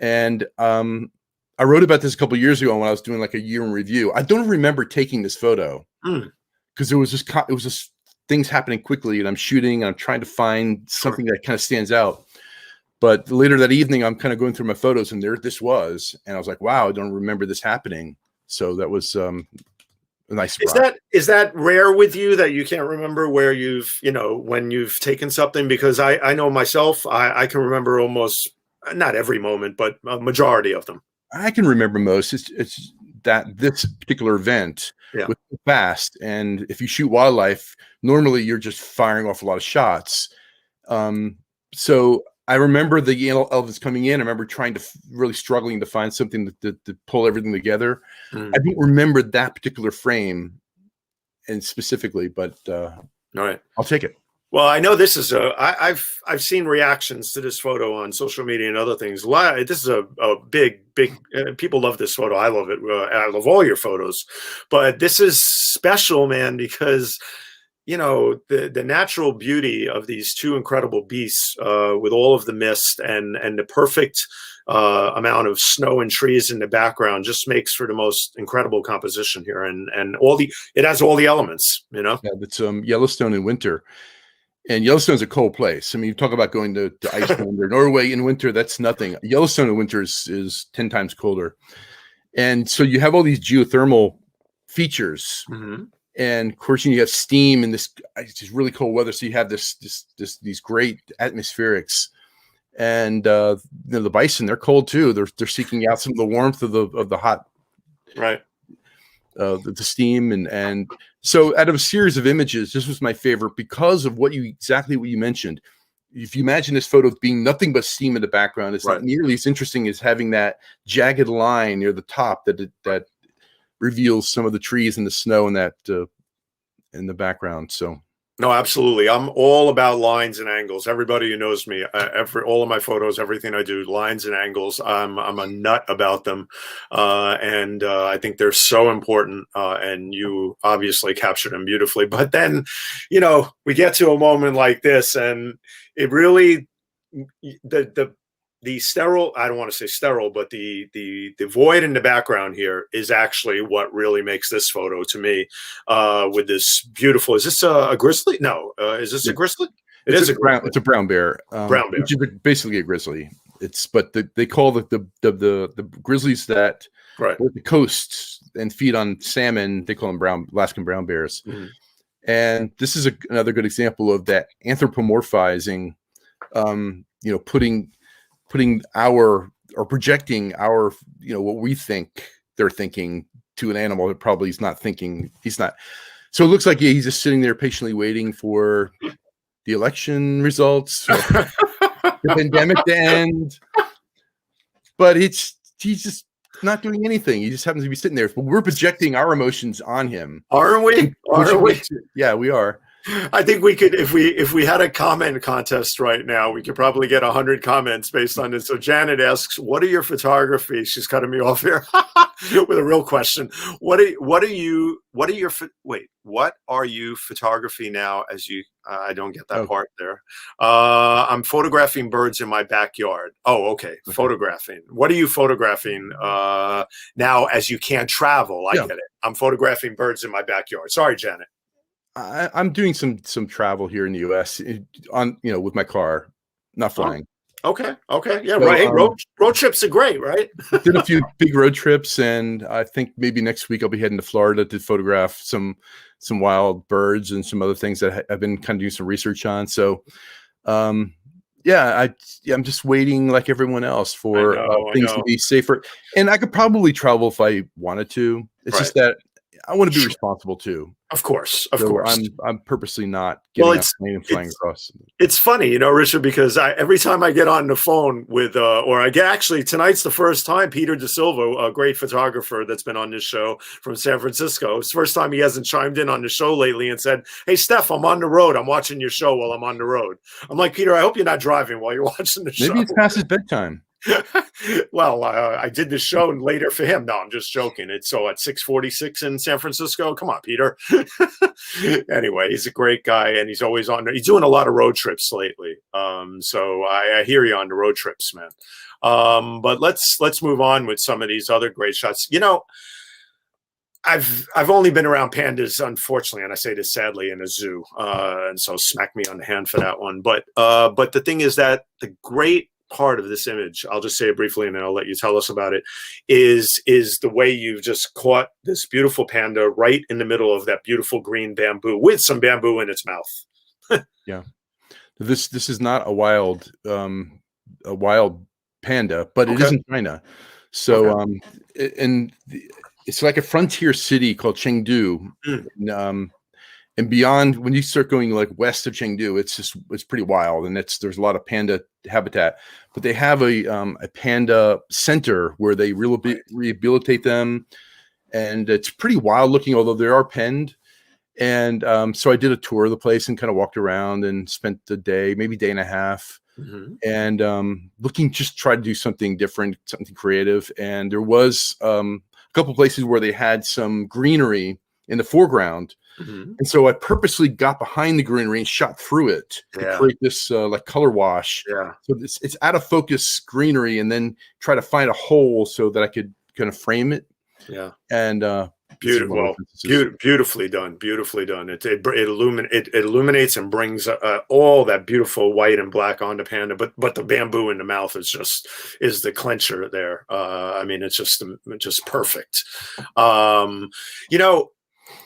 and I wrote about this a couple of years ago when I was doing like a year in review. I don't remember taking this photo because it was just things happening quickly, and I'm shooting, and I'm trying to find something that kind of stands out. But later that evening, I'm kind of going through my photos, and there this was, and I was like, wow, I don't remember this happening. So that was a nice surprise. Is that rare with you, that you can't remember where when you've taken something? Because I know myself, I can remember almost, not every moment, but a majority of them. I can remember most. It's that this particular event was so fast, and if you shoot wildlife, normally you're just firing off a lot of shots. So I remember the elephants coming in. I remember trying to really struggling to find something to pull everything together. I don't remember that particular frame and specifically, but all right, I'll take it. Well, I know this is I've seen reactions to this photo on social media and other things. This is a big people love this photo. I love it. I love all your photos, but this is special, man, because the natural beauty of these two incredible beasts, with all of the mist and the perfect amount of snow and trees in the background, just makes for the most incredible composition here, and it has all the elements. Yeah, it's Yellowstone in winter. And Yellowstone's a cold place. I mean, you talk about going to Iceland or Norway in winter, that's nothing. Yellowstone in winter is 10 times colder. And so you have all these geothermal features. And of course, you have steam in this just really cold weather. So you have these great atmospherics. And the bison, they're cold too. They're seeking out some of the warmth of the hot, right? The steam and so out of a series of images, this was my favorite because of exactly what you mentioned. If you imagine this photo being nothing but steam in the background, it's not nearly as interesting as having that jagged line near the top that reveals some of the trees and the snow in that in the background. So. No, absolutely. I'm all about lines and angles. Everybody who knows me, all of my photos, everything I do, lines and angles. I'm a nut about them, and I think they're so important. And you obviously captured them beautifully. But then, we get to a moment like this, and it really the sterile, I don't want to say sterile, but the void in the background here is actually what really makes this photo to me, with this beautiful, is this a grizzly? No. Is this a grizzly? It's a brown bear. Brown bear. Which is basically a grizzly. But they call the grizzlies that work the coasts and feed on salmon, they call them Alaskan brown bears. And this is another good example of that anthropomorphizing, putting our or projecting our, what we think they're thinking to an animal that probably is not thinking. He's not. So it looks like he's just sitting there patiently waiting for the election results, the pandemic to end. But he's just not doing anything. He just happens to be sitting there. But we're projecting our emotions on him. Aren't we? Yeah, we are. I think we could, if we had a comment contest right now, we could probably get 100 comments based on this. So Janet asks, "What are your photography?" She's cutting me off here with a real question. What are you photography now? As you, I don't get that part there. I'm photographing birds in my backyard. Oh, okay. Photographing. What are you photographing now? As you can't travel, I get it. I'm photographing birds in my backyard. Sorry, Janet. I'm doing some travel here in the U.S. with my car, not flying. Okay. Yeah, so, right. Road trips are great, right? Did a few big road trips, and I think maybe next week I'll be heading to Florida to photograph some wild birds and some other things that I've been kind of doing some research on. So Um, I'm just waiting like everyone else for I things to know. be safer. And I could probably travel if I wanted to. It's Right. just that I want to be Sure. responsible too. Of course. Of So course. I'm purposely not Well, getting on a plane and flying it's across. it's funny, Richard, because every time I get on the phone with, or I get actually tonight's the first time Peter De Silva, a great photographer that's been on this show from San Francisco. It's the first time he hasn't chimed in on the show lately and said, "Hey, Steph, I'm on the road. I'm watching your show while I'm on the road." I'm like, Peter, I hope you're not driving while you're watching the show. Maybe it's past his bedtime. Well, I did the show later for him. No, I'm just joking. It's so at 6:46 in San Francisco. Come on, Peter. Anyway, he's a great guy, and he's always on. He's doing a lot of road trips lately. So I hear you on the road trips, man. But let's move on with some of these other great shots. I've only been around pandas, unfortunately, and I say this sadly, in a zoo, and so smack me on the hand for that one. But the thing is that the great part of this image, I'll just say it briefly and then I'll let you tell us about it, is the way you've just caught this beautiful panda right in the middle of that beautiful green bamboo with some bamboo in its mouth. Yeah. This is not a wild panda, but it is in China. So it's like a frontier city called Chengdu. And beyond, when you start going like west of Chengdu, it's pretty wild, and there's a lot of panda habitat. But they have a panda center where they rehabilitate them, and it's pretty wild looking, although they are penned. And so I did a tour of the place and kind of walked around and spent the day, maybe day and a half, and try to do something different, something creative. And there was a couple places where they had some greenery in the foreground. And so I purposely got behind the greenery and shot through it to create this like color wash. Yeah. So it's out of focus greenery, and then try to find a hole so that I could kind of frame it. Yeah. And beautifully done. Beautifully done. It illuminates and brings all that beautiful white and black on the panda, but the bamboo in the mouth is the clincher there. I mean, it's just perfect.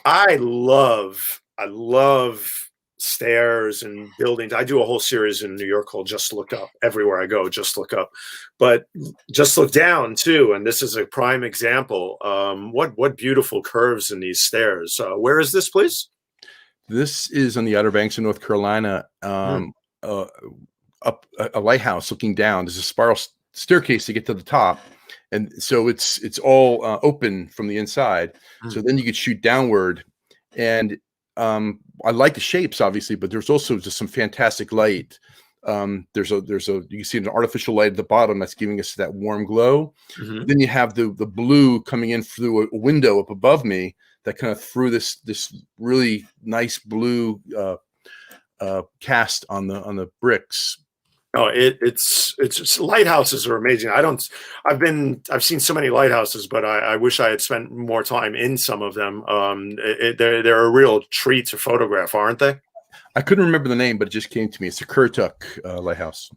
I love stairs and buildings. I do a whole series in New York called Just Look Up. Everywhere I go, just look up. But just look down too. And this is a prime example. What beautiful curves in these stairs. Where is this, please? This is on the Outer Banks of North Carolina, up a lighthouse looking down. There's a spiral staircase to get to the top. And so it's all open from the inside. So then you could shoot downward. And I like the shapes, obviously, but there's also just some fantastic light. There's you can see an artificial light at the bottom that's giving us that warm glow. Then you have the blue coming in through a window up above me that kind of threw this really nice blue cast on the bricks. Oh, it's lighthouses are amazing. I've seen so many lighthouses, but I wish I had spent more time in some of them. They're a real treat to photograph, aren't they? I couldn't remember the name, but it just came to me. It's a Kurtuk lighthouse.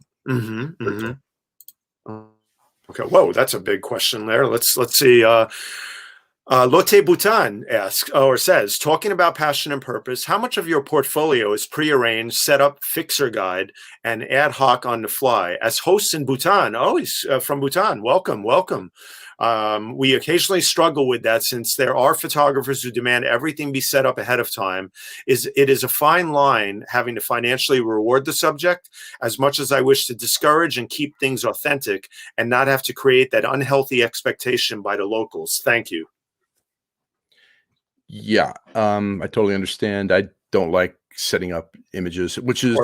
Okay. Whoa, that's a big question there. Let's see. Lotte Bhutan asks or says, talking about passion and purpose, how much of your portfolio is prearranged, set up, fixer guide, and ad hoc on the fly? As hosts in Bhutan, he's from Bhutan. Welcome. We occasionally struggle with that since there are photographers who demand everything be set up ahead of time. It is a fine line having to financially reward the subject as much as I wish to discourage and keep things authentic and not have to create that unhealthy expectation by the locals. Thank you. Yeah, I totally understand. I don't like setting up images, which is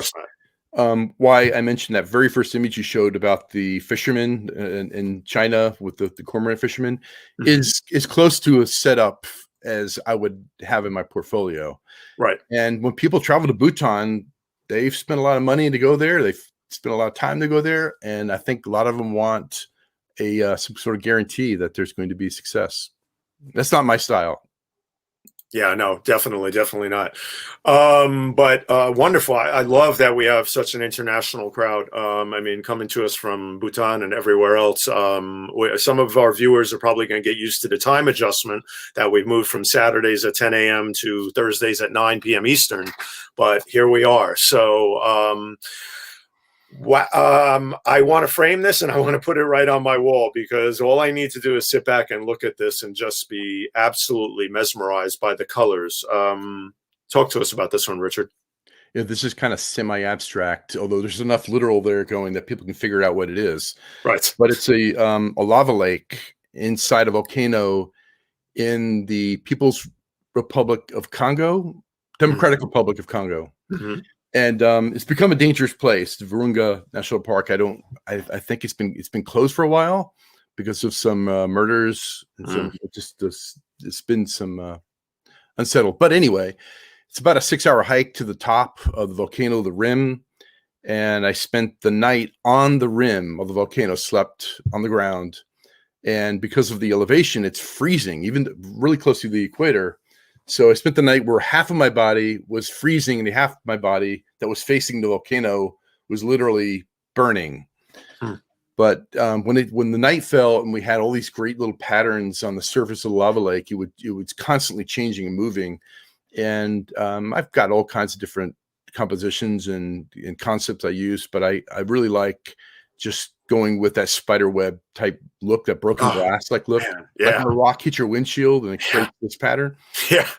why I mentioned that very first image you showed about the fisherman in China with the cormorant fisherman is close to a setup as I would have in my portfolio. Right. And when people travel to Bhutan, they've spent a lot of money to go there. They've spent a lot of time to go there. And I think a lot of them want some sort of guarantee that there's going to be success. That's not my style. Yeah, no, definitely not. But wonderful. I love that we have such an international crowd. I mean, coming to us from Bhutan and everywhere else. Some of our viewers are probably going to get used to the time adjustment that we've moved from Saturdays at 10 a.m. to Thursdays at 9 p.m. Eastern. But here we are. So I want to frame this and I want to put it right on my wall, because all I need to do is sit back and look at this and just be absolutely mesmerized by the colors. Talk to us about this one, Richard. Yeah, this is kind of semi-abstract, although there's enough literal there going that people can figure out what it is. Right. But it's a lava lake inside a volcano in the People's Republic of Congo, Democratic Mm-hmm. Republic of Congo. Mm-hmm. And it's become a dangerous place. The Virunga National Park. I think it's been closed for a while because of some murders and some it's been some unsettled. But anyway, it's about a 6-hour hike to the top of the volcano, the rim. And I spent the night on the rim of the volcano, slept on the ground. And because of the elevation, it's freezing, even really close to the equator. So I spent the night where half of my body was freezing and the half of my body that was facing the volcano was literally burning. But when the night fell and we had all these great little patterns on the surface of the lava lake, it was constantly changing and moving. And I've got all kinds of different compositions and concepts I use, but I really like just going with that spider web type look, that broken glass like look. Man, yeah. Like when a rock hits your windshield and it creates this pattern. Yeah.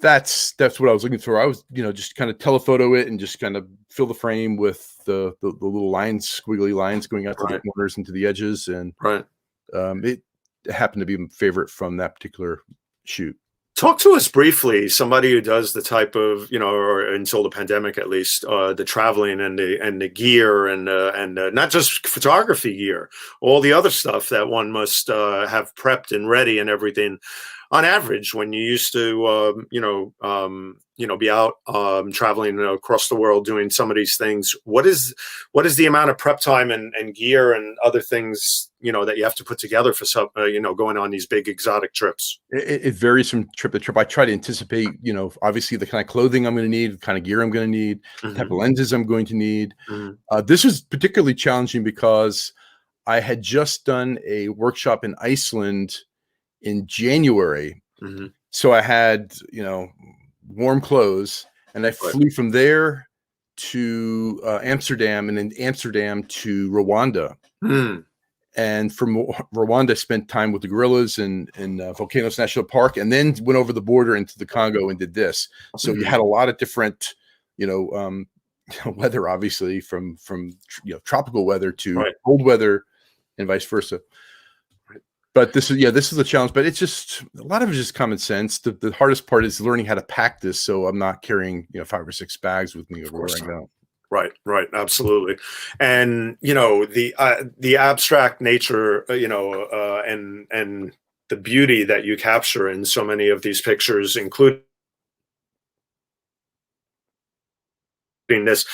That's what I was looking for. I was, just kind of telephoto it and just kind of fill the frame with the little lines, squiggly lines going out to the corners and to the edges. And it happened to be my favorite from that particular shoot. Talk to us briefly, somebody who does the type of, or until the pandemic at least, the traveling and the gear and not just photography gear, all the other stuff that one must have prepped and ready and everything. On average, when you used to, be out traveling across the world doing some of these things, what is the amount of prep time and gear and other things that you have to put together for some, going on these big exotic trips? It varies from trip to trip. I try to anticipate, obviously the kind of clothing I'm going to need, the kind of gear I'm going to need, the type of lenses I'm going to need. This was particularly challenging because I had just done a workshop in Iceland in January. So I had, warm clothes, and I flew from there to Amsterdam, and then Amsterdam to Rwanda. And from Rwanda, spent time with the gorillas in Volcanoes National Park, and then went over the border into the Congo and did this. So you had a lot of different, weather, obviously, from tropical weather to cold weather, and vice versa. But this is a challenge. But it's just a lot of it is just common sense. The hardest part is learning how to pack this, so I'm not carrying 5 or 6 bags with me everywhere I go. Right, absolutely. And the abstract nature, and the beauty that you capture in so many of these pictures, including this,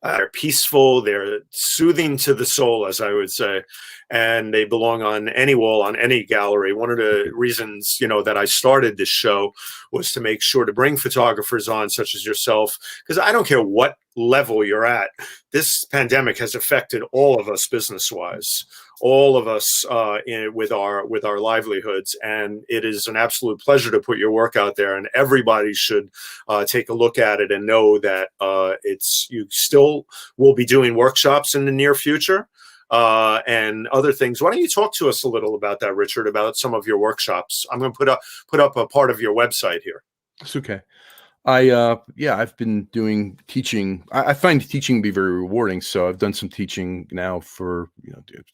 are peaceful, they're soothing to the soul, as I would say, and they belong on any wall, on any gallery. One of the reasons, that I started this show was to make sure to bring photographers on, such as yourself, because I don't care what level you're at. This pandemic has affected all of us business-wise, all of us with our livelihoods, and it is an absolute pleasure to put your work out there. And everybody should take a look at it and know that you still will be doing workshops in the near future. And other things. Why don't you talk to us a little about that, Richard, about some of your workshops? I'm going to put up a part of your website here. It's okay. I've been doing teaching. I find teaching to be very rewarding. So I've done some teaching now for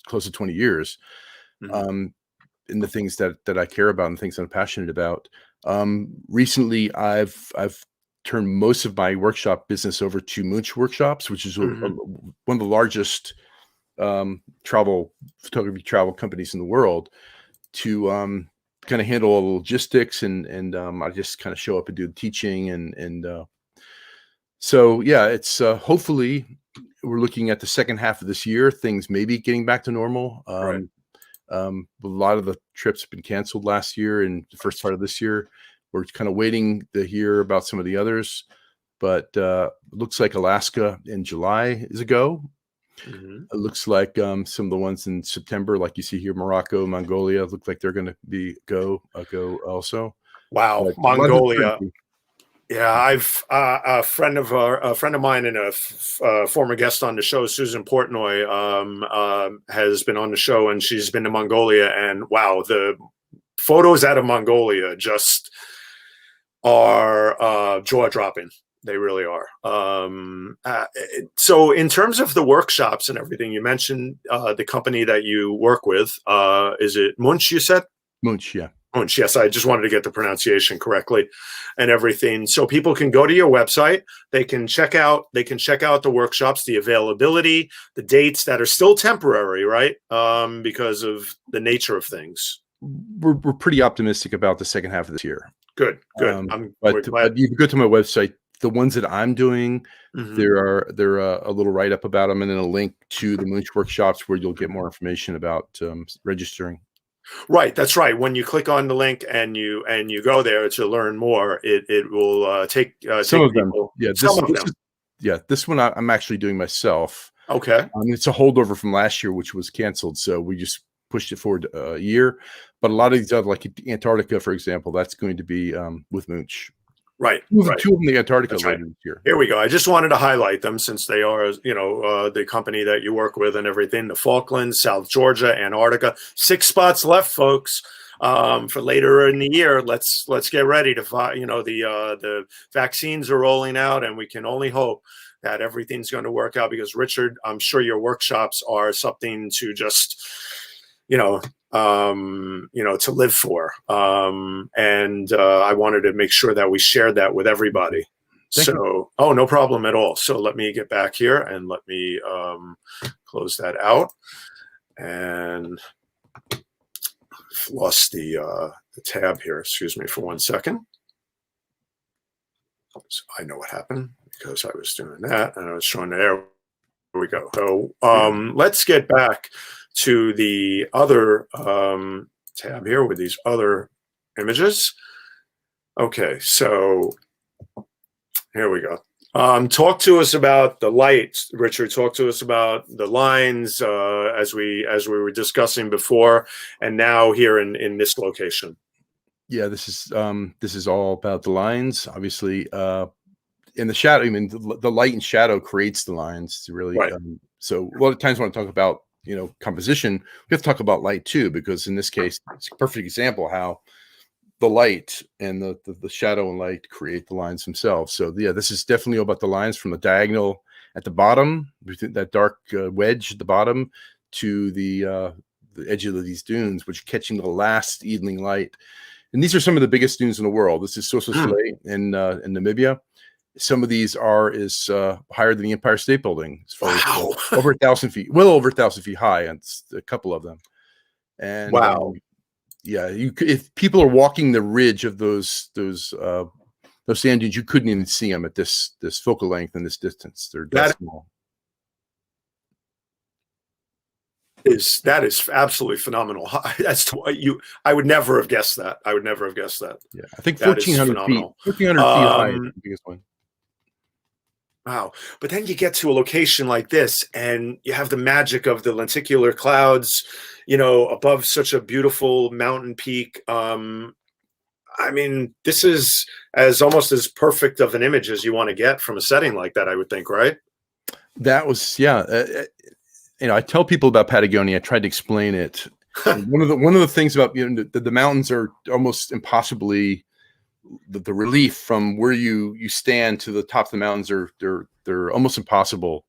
close to 20 years, in the things that I care about and things that I'm passionate about. Recently, I've turned most of my workshop business over to Munch Workshops, which is one of the largest photography travel companies in the world, to kind of handle all the logistics and I just kind of show up and do the teaching and so it's hopefully we're looking at the second half of this year, things maybe getting back to normal. A lot of the trips have been canceled last year and the first part of this year. We're kind of waiting to hear about some of the others, but it looks like Alaska in July is a go. Mhm. It looks like some of the ones in September, like you see here, Morocco, Mongolia, look like they're going to be go also. Wow, But a lot of Mongolia. uncertainty. Yeah, I've a friend of mine and a former guest on the show, Susan Portnoy, has been on the show, and she's been to Mongolia, and wow, the photos out of Mongolia just are jaw dropping. They really are. So, in terms of the workshops and everything, you mentioned the company that you work with. Is it Munch? You said Munch, yeah. Munch. Yes, I just wanted to get the pronunciation correctly and everything. So people can go to your website. They can check out. They can check out the workshops, the availability, the dates that are still temporary, right? Because of the nature of things. We're pretty optimistic about the second half of this year. Good. But you can go to my website. The ones that I'm doing, Mhm. there are a little write up about them, and then a link to the Munch workshops where you'll get more information about registering. Right, that's right. When you click on the link and you go there to learn more, it will take Some take of them, people. yeah. Some of them. This one I'm actually doing myself. Okay. It's a holdover from last year, which was canceled, so we just pushed it forward a year. But a lot of these other, like Antarctica, for example, that's going to be with Munch. Right. Two of them in the Antarctica That's later right. this year. Here we go. I just wanted to highlight them since they are, the company that you work with and everything. The Falklands, South Georgia, Antarctica. 6 spots left, folks. For later in the year, let's get ready to the vaccines are rolling out, and we can only hope that everything's going to work out. Because Richard, I'm sure your workshops are something to just, to live for. And I wanted to make sure that we shared that with everybody. Thank you. Oh, no problem at all. So let me get back here and let me close that out. And I've lost the tab here. Excuse me for 1 second. So I know what happened because I was doing that and I was showing there. Here we go. So let's get back to the other tab here with these other images. Okay, so here we go. Talk to us about the lights, Richard. Talk to us about the lines as we were discussing before, and now here in this location. Yeah, this is all about the lines. Obviously, in the shadow, I mean, the light and shadow creates the lines to really. Right. So a lot of times when I talk about composition, we have to talk about light too, because in this case, it's a perfect example how the light and the shadow and light create the lines themselves. So yeah, this is definitely about the lines from the diagonal at the bottom, that dark wedge at the bottom, to the edge of these dunes, which are catching the last evening light. And these are some of the biggest dunes in the world. This is Sosa Soleil in Namibia. Some of these are higher than the Empire State Building. As far as, over 1,000 feet, well over 1,000 feet high, and a couple of them. And wow. Yeah, if people are walking the ridge of those sand dunes, you couldn't even see them at this focal length and this distance. They're that small. That is absolutely phenomenal. I would never have guessed that. Yeah, I think 1,400 feet. 1,400 feet high is the biggest one. Wow. But then you get to a location like this and you have the magic of the lenticular clouds, above such a beautiful mountain peak. I mean, this is almost as perfect of an image as you want to get from a setting like that, I would think, right? That was, yeah. I tell people about Patagonia. I tried to explain it. One of the things about the mountains are almost impossibly, the relief from where you stand to the top of the mountains they're almost impossible.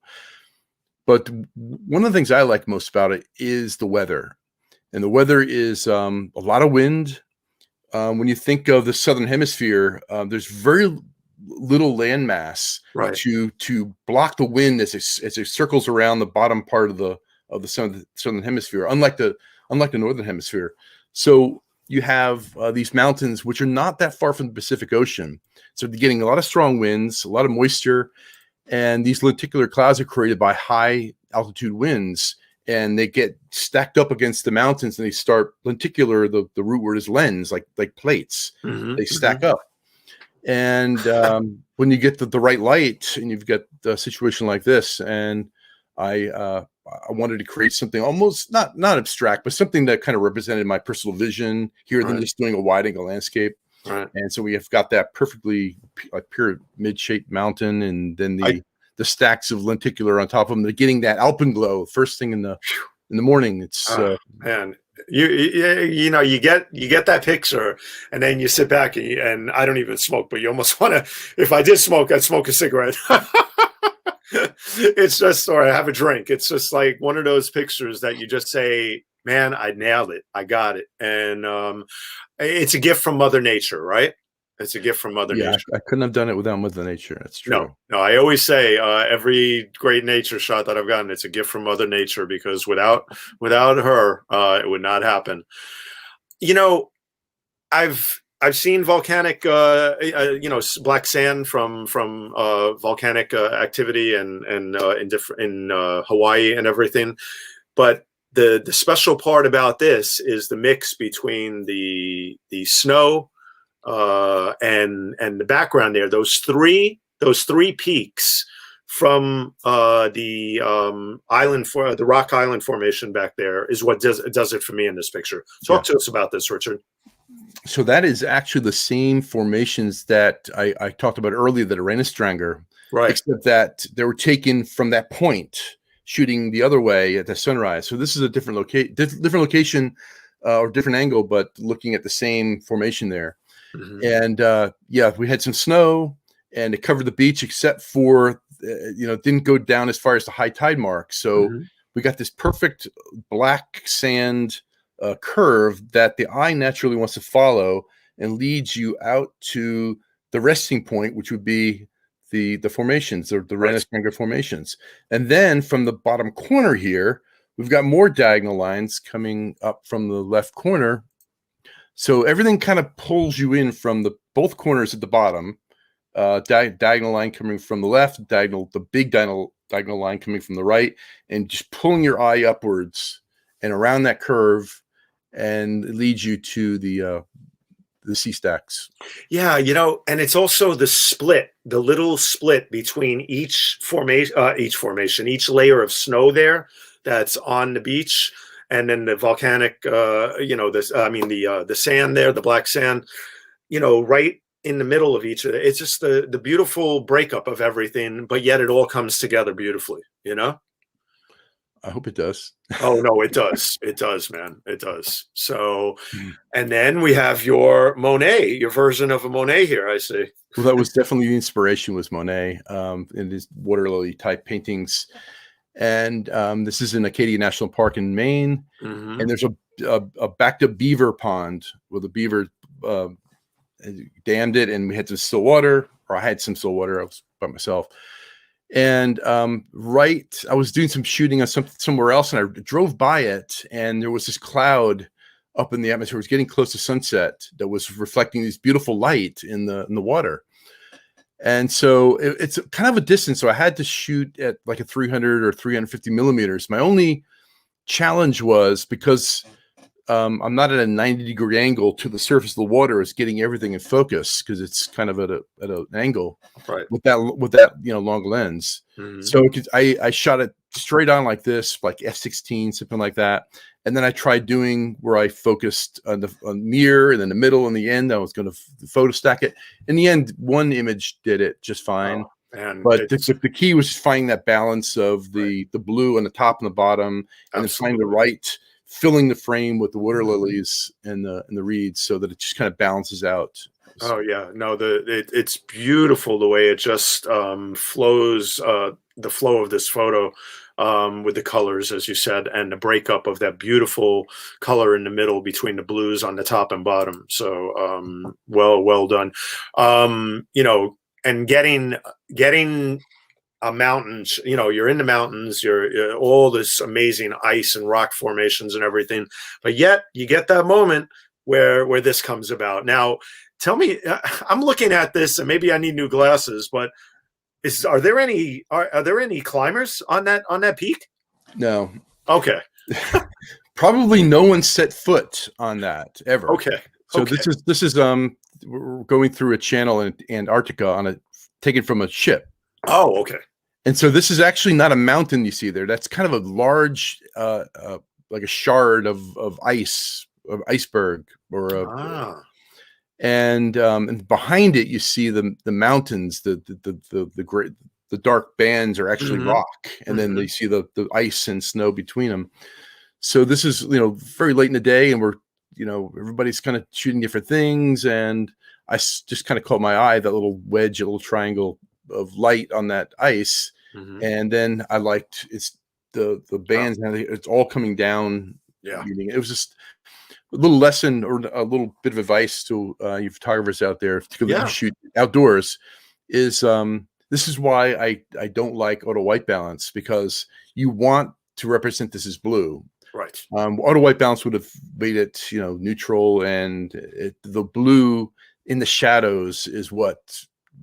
But one of the things I like most about it is the weather, and the weather is a lot of wind. When you think of the southern hemisphere, there's very little landmass to block the wind as it circles around the bottom part of the southern hemisphere, unlike the northern hemisphere. So you have these mountains which are not that far from the Pacific Ocean, so they're getting a lot of strong winds, a lot of moisture, and these lenticular clouds are created by high altitude winds, and they get stacked up against the mountains, and they start lenticular. The root word is lens, like plates. Mm-hmm, They stack mm-hmm. up. And when you get the right light, and you've got a situation like this, and I wanted to create something almost not abstract, but something that kind of represented my personal vision here than Right. just doing a wide angle landscape. Right. And so we have got that perfectly like pyramid shaped mountain, and then the stacks of lenticular on top of them. They're getting that alpenglow first thing in the morning. It's man, you know, you get that picture, and then you sit back and I don't even smoke, but you almost want to. If I did smoke, I'd smoke a cigarette. It's just, or I have a drink. It's just like one of those pictures that you just say, man, I nailed it. I got it. And it's a gift from Mother Nature, right? It's a gift from Mother Nature. I couldn't have done it without Mother Nature. That's true. No, I always say every great nature shot that I've gotten, it's a gift from Mother Nature, because without her, it would not happen. You know, I've seen volcanic, you know, black sand from volcanic activity and in Hawaii and everything, but the special part about this is the mix between the snow and the background there. Those three peaks from the the Rock Island Formation back there is what does it for me in this picture. Talk to us about this, Richard. So that is actually the same formations that I talked about earlier, that Stranger, right? Except that they were taken from that point, shooting the other way at the sunrise. So this is a different location or different angle, but looking at the same formation there. Mm-hmm. And we had some snow, and it covered the beach, except for it didn't go down as far as the high tide mark. So we got this perfect black sand curve that the eye naturally wants to follow, and leads you out to the resting point, which would be the formations, or the Stranger formations. And then from the bottom corner here, we've got more diagonal lines coming up from the left corner. So everything kind of pulls you in from both corners at the bottom. Diagonal line coming from the left, the big diagonal line coming from the right, and just pulling your eye upwards and around that curve, and it leads you to the sea stacks. Yeah, and it's also the little split between each layer of snow there that's on the beach, and then the volcanic, the sand there, the black sand, right in the middle of each of it. It's just the beautiful breakup of everything, but yet it all comes together beautifully, I hope it does. Oh, no, it does. It does, man. It does. So, and then we have your version of a Monet here, I see. Well, that was definitely the inspiration, was Monet, in his water lily type paintings. And this is in Acadia National Park in Maine. Mm-hmm. And there's a backed up beaver pond where the beaver dammed it, and we had some still water, or I had some still water. I was by myself. And I was doing some shooting on somewhere else, and I drove by it, and there was this cloud up in the atmosphere. It was getting close to sunset that was reflecting this beautiful light in the water. And so it's kind of a distance. So I had to shoot at like a 300 or 350 millimeters. My only challenge was, because I'm not at a 90-degree angle to the surface of the water, is getting everything in focus, because it's kind of at an angle, right, with that long lens. Mm-hmm. So I shot it straight on like this, like f/16, something like that. And then I tried doing where I focused on near, and then the middle and the end. I was going to photo stack it. In the end, one image did it just fine. But the key was finding that balance of the blue on the top and the bottom, and then finding the right, filling the frame with the water lilies and the reeds, so that it just kind of balances out. Oh yeah, no, it's beautiful the way it just flows. The flow of this photo, with the colors, as you said, and the breakup of that beautiful color in the middle between the blues on the top and bottom. So well done. And getting mountains, you're in the mountains, you're all this amazing ice and rock formations and everything, but yet you get that moment where this comes about. Now, tell me, I'm looking at this, and maybe I need new glasses, but are there any climbers on that peak? No. Okay. Probably no one set foot on that ever. Okay. So Okay. this is we're going through a channel in Antarctica taken from a ship. Oh, okay. And so this is actually not a mountain you see there. That's kind of a large, like a shard of ice, of iceberg, Ah. and behind it you see the mountains, the great, the dark bands are actually Hmm. rock, and then you see the ice and snow between them. So this is, very late in the day, and we're, everybody's kind of shooting different things, and just kind of caught my eye, that little wedge, a little triangle of light on that ice. Hmm. And then I liked it's the bands, and it's all coming down. Yeah. It was just a little lesson, or a little bit of advice to you photographers out there, particularly if you shoot outdoors, is this is why I don't like auto white balance, because you want to represent this as blue. Right. Auto white balance would have made it, neutral, and the blue in the shadows is what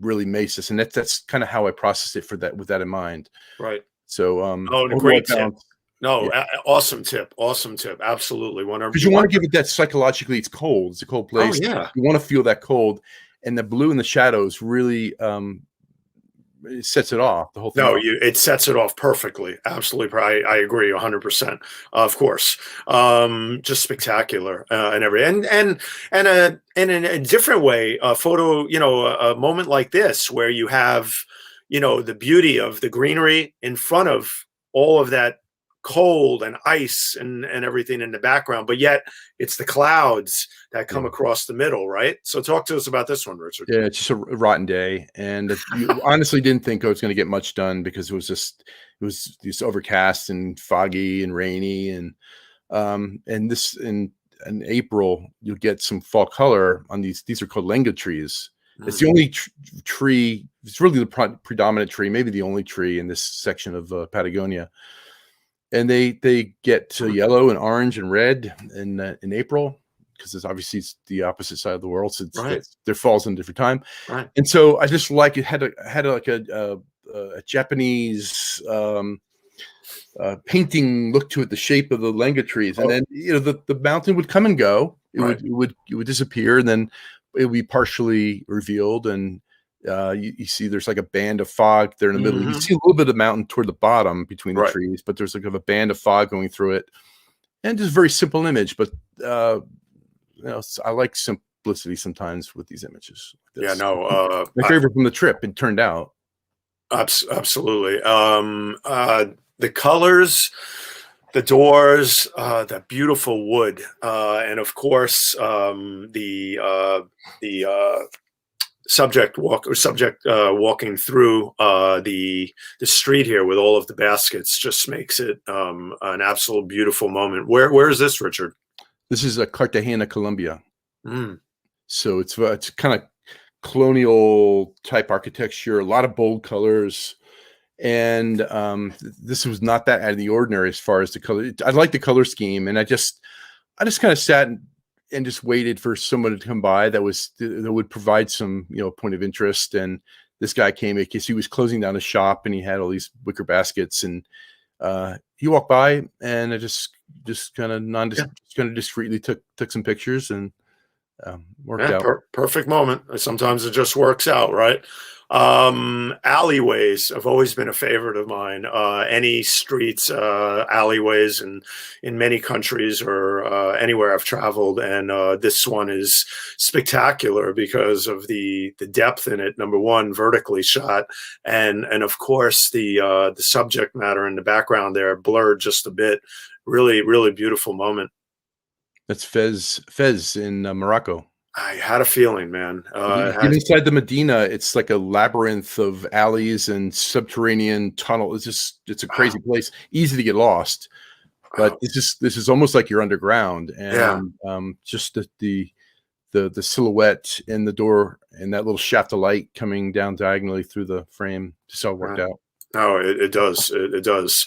really makes this, and that's kind of how I processed it with that in mind. Right. So, Oh, auto great white tip. balance, No, yeah, awesome tip. Awesome tip. Absolutely. because you want to give it that psychologically. It's cold. It's a cold place. Oh, yeah. You want to feel that cold, and the blue in the shadows really it sets it off. The whole thing. No, off. it sets it off perfectly. Absolutely. I agree 100%. Of course. Just spectacular, and in a different way, a photo, a moment like this where you have, the beauty of the greenery in front of all of that cold and ice and everything in the background, but yet it's the clouds that come across the middle, right? So talk to us about this one, Richard. Yeah, it's just a rotten day, and you honestly didn't think I was going to get much done, because it was just overcast and foggy and rainy, and this in April you'll get some fall color on these. These are called lenga trees. It's the only tree. It's really the predominant tree, maybe the only tree in this section of Patagonia. And they get yellow and orange and red in April, because it's obviously the opposite side of the world. So their falls in a different time. Right. And so I just like it had like a Japanese painting look to it, the shape of the lenga trees, and then the mountain would come and go. It would disappear, and then it would be partially revealed, and you see there's like a band of fog there in the middle. You see a little bit of the mountain toward the bottom between the trees, but there's like a band of fog going through it, and just a very simple image. But I like simplicity sometimes with these images. Yeah, no, my favorite from the trip, it turned out. Absolutely. The colors, the doors, the beautiful wood, and of course the subject walking through the street here with all of the baskets just makes it an absolute beautiful moment. Where is this, Richard? This is Cartagena, Colombia. Mm. So it's kind of colonial type architecture, a lot of bold colors. And this was not that out of the ordinary as far as the color. I like the color scheme, and I just kind of sat and just waited for someone to come by that would provide some point of interest. And this guy came because he was closing down a shop, and he had all these wicker baskets, and he walked by, and I just kind of discreetly took some pictures, and worked out. Perfect moment. Sometimes it just works out, right? Alleyways have always been a favorite of mine. Any streets, alleyways, and in many countries or anywhere I've traveled, and this one is spectacular because of the depth in it. Number one, vertically shot, and of course the subject matter in the background there blurred just a bit. Really, really beautiful moment. That's Fez in Morocco. I had a feeling, man. Inside the Medina, it's like a labyrinth of alleys and subterranean tunnel. It's a crazy place, easy to get lost. But this is almost like you're underground, and just the silhouette in the door and that little shaft of light coming down diagonally through the frame, just all worked out. No, it does. It does.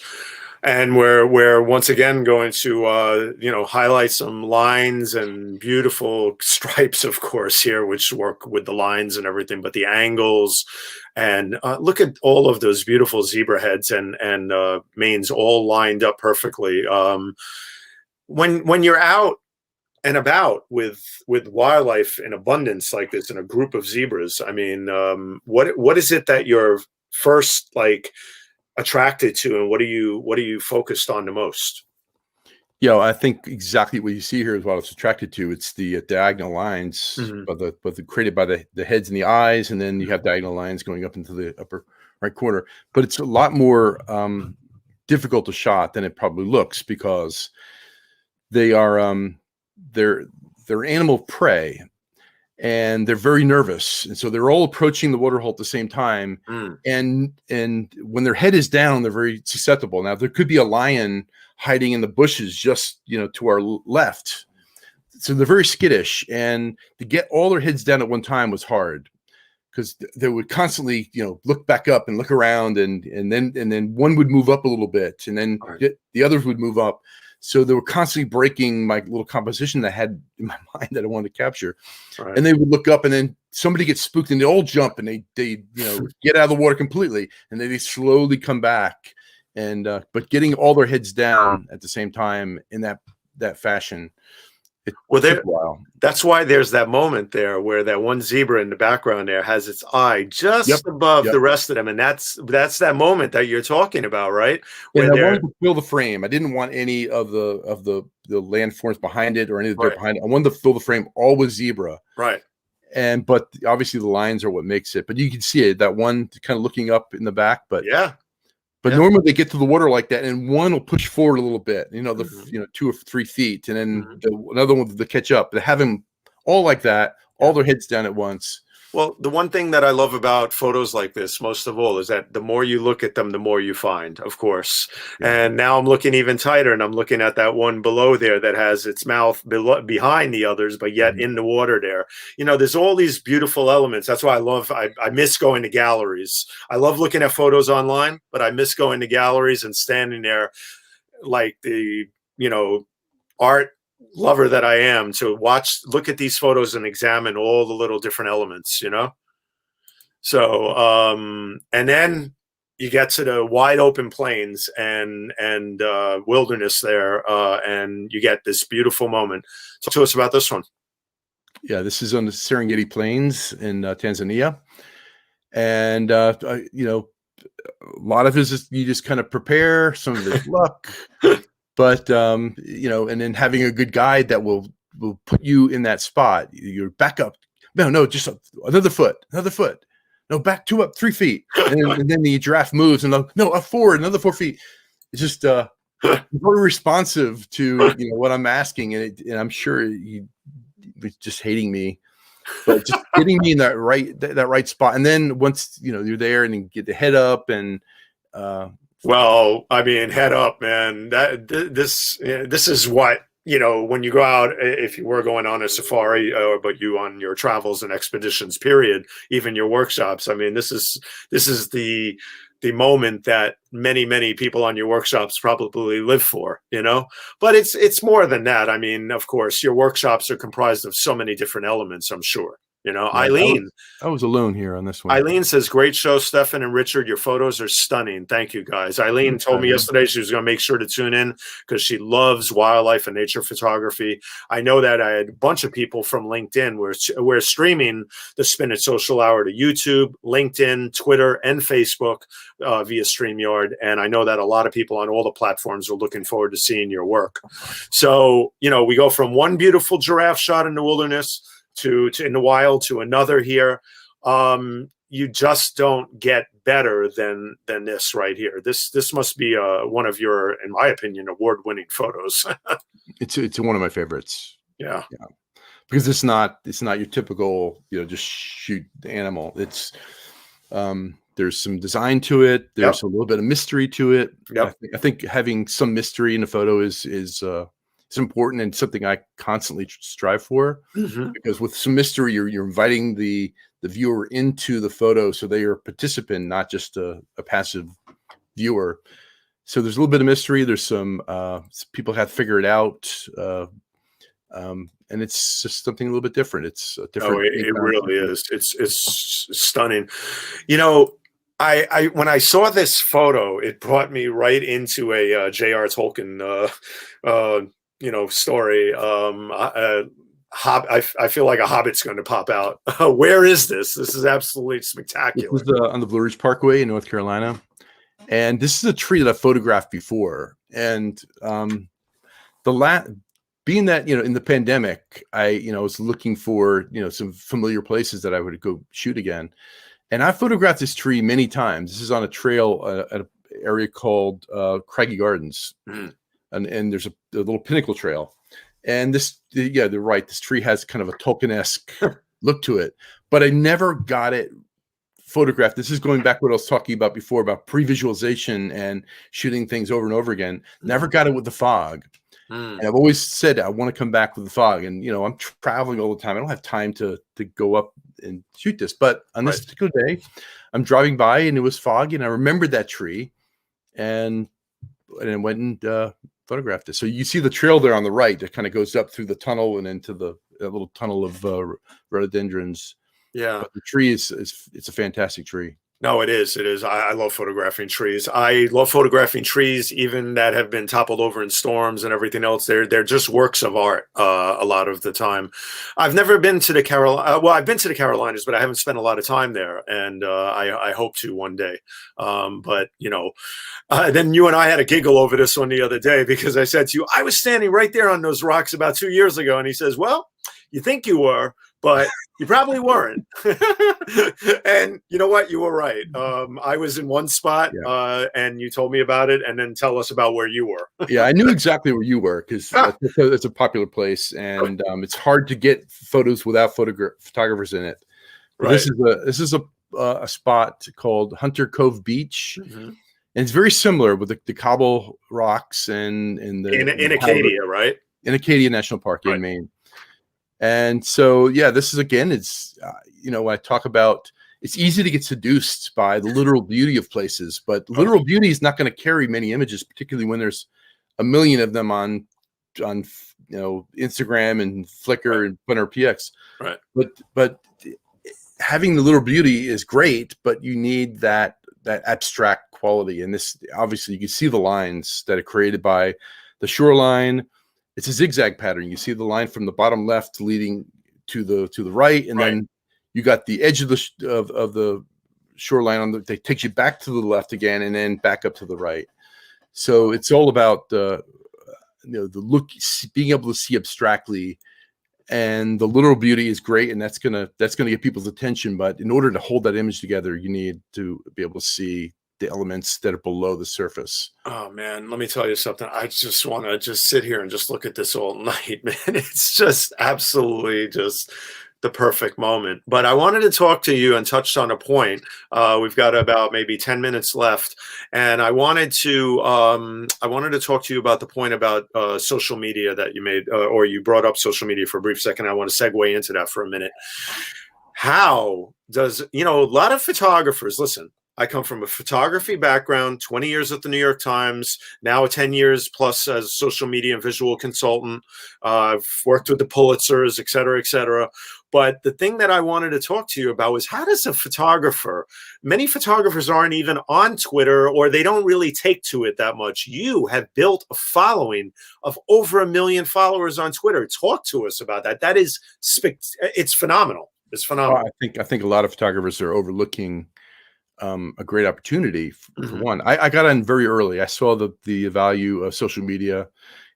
And we're once again going to highlight some lines and beautiful stripes, of course, here, which work with the lines and everything, but the angles, and look at all of those beautiful zebra heads and manes all lined up perfectly. When you're out and about with wildlife in abundance like this in a group of zebras, I mean, what is it that you're first like attracted to, and what are you focused on the most? I think exactly what you see here is what I was attracted to. It's the diagonal lines, Mm-hmm. but created by the heads and the eyes, and then you have diagonal lines going up into the upper right corner. But it's a lot more difficult to shot than it probably looks, because they are they're animal prey, and they're very nervous, and so they're all approaching the waterhole at the same time. And when their head is down, they're very susceptible. Now there could be a lion hiding in the bushes just to our left, so they're very skittish, and to get all their heads down at one time was hard, because they would constantly look back up and look around, and then one would move up a little bit, and then the others would move up. So they were constantly breaking my little composition that I had in my mind that I wanted to capture. Right. And they would look up, and then somebody gets spooked, and they all jump, and they get out of the water completely, and then they slowly come back. And but getting all their heads down at the same time in that fashion, that's why there's that moment there where that one zebra in the background there has its eye just above the rest of them, and that's that moment that you're talking about, right? Where I wanted to fill the frame. I didn't want any of the landforms behind it or any of the dirt behind it. I wanted to fill the frame all with zebra, right? But obviously the lines are what makes it. But you can see it, that one kind of looking up in the back. But normally they get to the water like that, and one will push forward a little bit, 2 or 3 feet, and then another one will catch up. They have them all like that, all their heads down at once. Well, the one thing that I love about photos like this, most of all, is that the more you look at them, the more you find, of course. And now I'm looking even tighter, and I'm looking at that one below there that has its mouth behind the others, but yet in the water there. There's all these beautiful elements. That's why I miss going to galleries. I love looking at photos online, but I miss going to galleries and standing there like the, art lover that I am, to look at these photos and examine all the little different elements, So, and then you get to the wide open plains and wilderness there, and you get this beautiful moment. Talk to us about this one. Yeah, this is on the Serengeti Plains in Tanzania, and a lot of it is you just kind of prepare. Some of it's luck. But, and then having a good guide that will put you in that spot. You're back up. No, just another foot. No, back 2 up 3 feet. And then the giraffe moves, and no, up forward, another 4 feet. It's just very responsive to, what I'm asking. And I'm sure you just hating me, but just getting me in that right spot. And then once, you're there, and you get the head up, and, well, I mean, head up, man. This is what, when you go out, if you were going on a safari, but you on your travels and expeditions, period, even your workshops. I mean, this is the moment that many people on your workshops probably live for, But it's more than that. I mean, of course, your workshops are comprised of so many different elements, I'm sure. Eileen. I was alone here on this one. Eileen says, "Great show, Stefan and Richard. Your photos are stunning. Thank you, guys." Eileen told me yesterday she was going to make sure to tune in because she loves wildlife and nature photography. I know that I had a bunch of people from LinkedIn. We're streaming the Spin It Social Hour to YouTube, LinkedIn, Twitter, and Facebook via StreamYard. And I know that a lot of people on all the platforms are looking forward to seeing your work. So, we go from one beautiful giraffe shot in the wilderness to in the wild to another here. You just don't get better than this right here. This must be one of your, in my opinion, award-winning photos. It's one of my favorites. Yeah. Because it's not your typical, just shoot the animal. It's there's some design to it. There's a little bit of mystery to it. I think having some mystery in a photo is it's important, and something I constantly strive for, because with some mystery, you're inviting the viewer into the photo, so they are a participant, not just a passive viewer. So there's a little bit of mystery. There's some people have to figure it out. And it's just something a little bit different. It's a different. Oh, it really is. It's stunning. You know, I when I saw this photo, it brought me right into a J.R. Tolkien, story. I feel like a hobbit's going to pop out. Where is this? This is absolutely spectacular. This is on the Blue Ridge Parkway in North Carolina, and this is a tree that I photographed before. And being that, in the pandemic, I was looking for some familiar places that I would go shoot again, and I photographed this tree many times. This is on a trail at an area called Craggy Gardens, and there's a little pinnacle trail. And they're right. This tree has kind of a Tolkien-esque look to it, but I never got it photographed. This is going back to what I was talking about before about pre-visualization and shooting things over and over again. Never got it with the fog. And I've always said I want to come back with the fog. And I'm traveling all the time. I don't have time to go up and shoot this. But on this particular day, I'm driving by and it was foggy, and I remembered that tree, and I went and photographed it. So you see the trail there on the right that kind of goes up through the tunnel and into the little tunnel of rhododendrons. Yeah, but the tree it's a fantastic tree. No, it is. It is. I love photographing trees. I love photographing trees, even that have been toppled over in storms and everything else. They're just works of art a lot of the time. I've never been to the Carolinas. Well, I've been to the Carolinas, but I haven't spent a lot of time there, and I hope to one day. But then you and I had a giggle over this one the other day, because I said to you, I was standing right there on those rocks about 2 years ago, and he says, "Well, you think you were, but you probably weren't." And you know what? You were right. I was in one spot, and you told me about it, and then tell us about where you were. Yeah, I knew exactly where you were, because it's a popular place, and it's hard to get photos without photographers in it. Right. This is a spot called Hunter Cove Beach. And it's very similar with the cobble rocks and in Acadia, right? In Acadia National Park in Maine. And so, this is, again, it's, I talk about, it's easy to get seduced by the literal beauty of places, but literal beauty is not going to carry many images, particularly when there's a million of them on Instagram and Flickr and Flickr PX. Right. But having the literal beauty is great, but you need that abstract quality. And this, obviously, you can see the lines that are created by the shoreline. It's a zigzag pattern. You see the line from the bottom left leading to the right, and then you got the edge of the shoreline that takes you back to the left again, and then back up to the right. So it's all about the look, being able to see abstractly, and the literal beauty is great, and that's gonna get people's attention. But in order to hold that image together, you need to be able to see the elements that are below the surface. Oh man, let me tell you something. I just want to just sit here and just look at this all night, man. It's just absolutely just the perfect moment. But I wanted to talk to you and touched on a point. We've got about maybe 10 minutes left, and I wanted to talk to you about the point about social media that you made, or you brought up social media for a brief second. I want to segue into that for a minute. How does a lot of photographers listen? I come from a photography background, 20 years at the New York Times, now 10 years plus as a social media and visual consultant. I've worked with the Pulitzers, et cetera, et cetera. But the thing that I wanted to talk to you about was, how does a photographer, many photographers aren't even on Twitter, or they don't really take to it that much. You have built a following of over 1 million followers on Twitter. Talk to us about that. That is, it's phenomenal. It's phenomenal. I think a lot of photographers are overlooking a great opportunity for one. I got on very early. I saw the value of social media,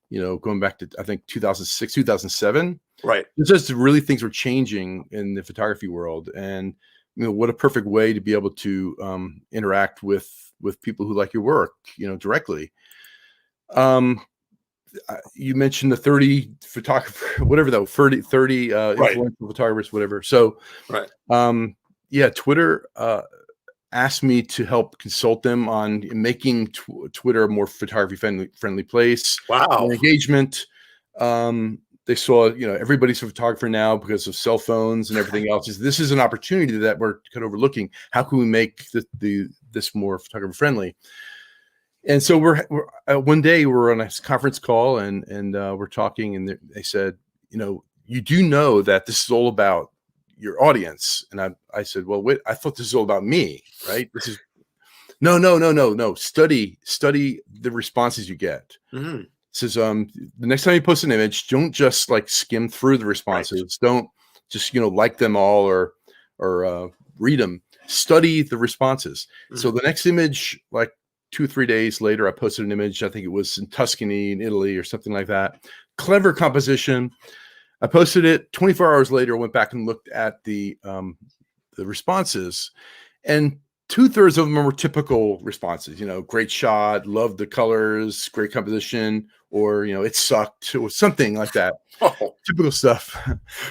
going back to, I think, 2006, 2007. Right. It's just really, things were changing in the photography world, and what a perfect way to be able to interact with people who like your work, directly. You mentioned the 30 photographer, whatever that 30 influential photographers, whatever. So, Twitter asked me to help consult them on making Twitter a more photography friendly place. Wow. More engagement. They saw, everybody's a photographer now because of cell phones and everything else. This is an opportunity that we're kind of overlooking. How can we make this more photographer friendly? And so we're one day we're on a conference call and we're talking, and they said, you do know that this is all about your audience. And I said, well, wait, I thought this is all about me, right? This is no. Study the responses you get. Mm-hmm. Says the next time you post an image, don't just like skim through the responses. Right. Don't just like them all or read them. Study the responses. Mm-hmm. So the next image, like 2 or 3 days later, I posted an image. I think it was in Tuscany in Italy or something like that. Clever composition. I posted it. 24 hours later, went back and looked at the responses, and 2/3 of them were typical responses. Great shot, loved the colors, great composition, or it sucked, or something like that. Oh, typical stuff.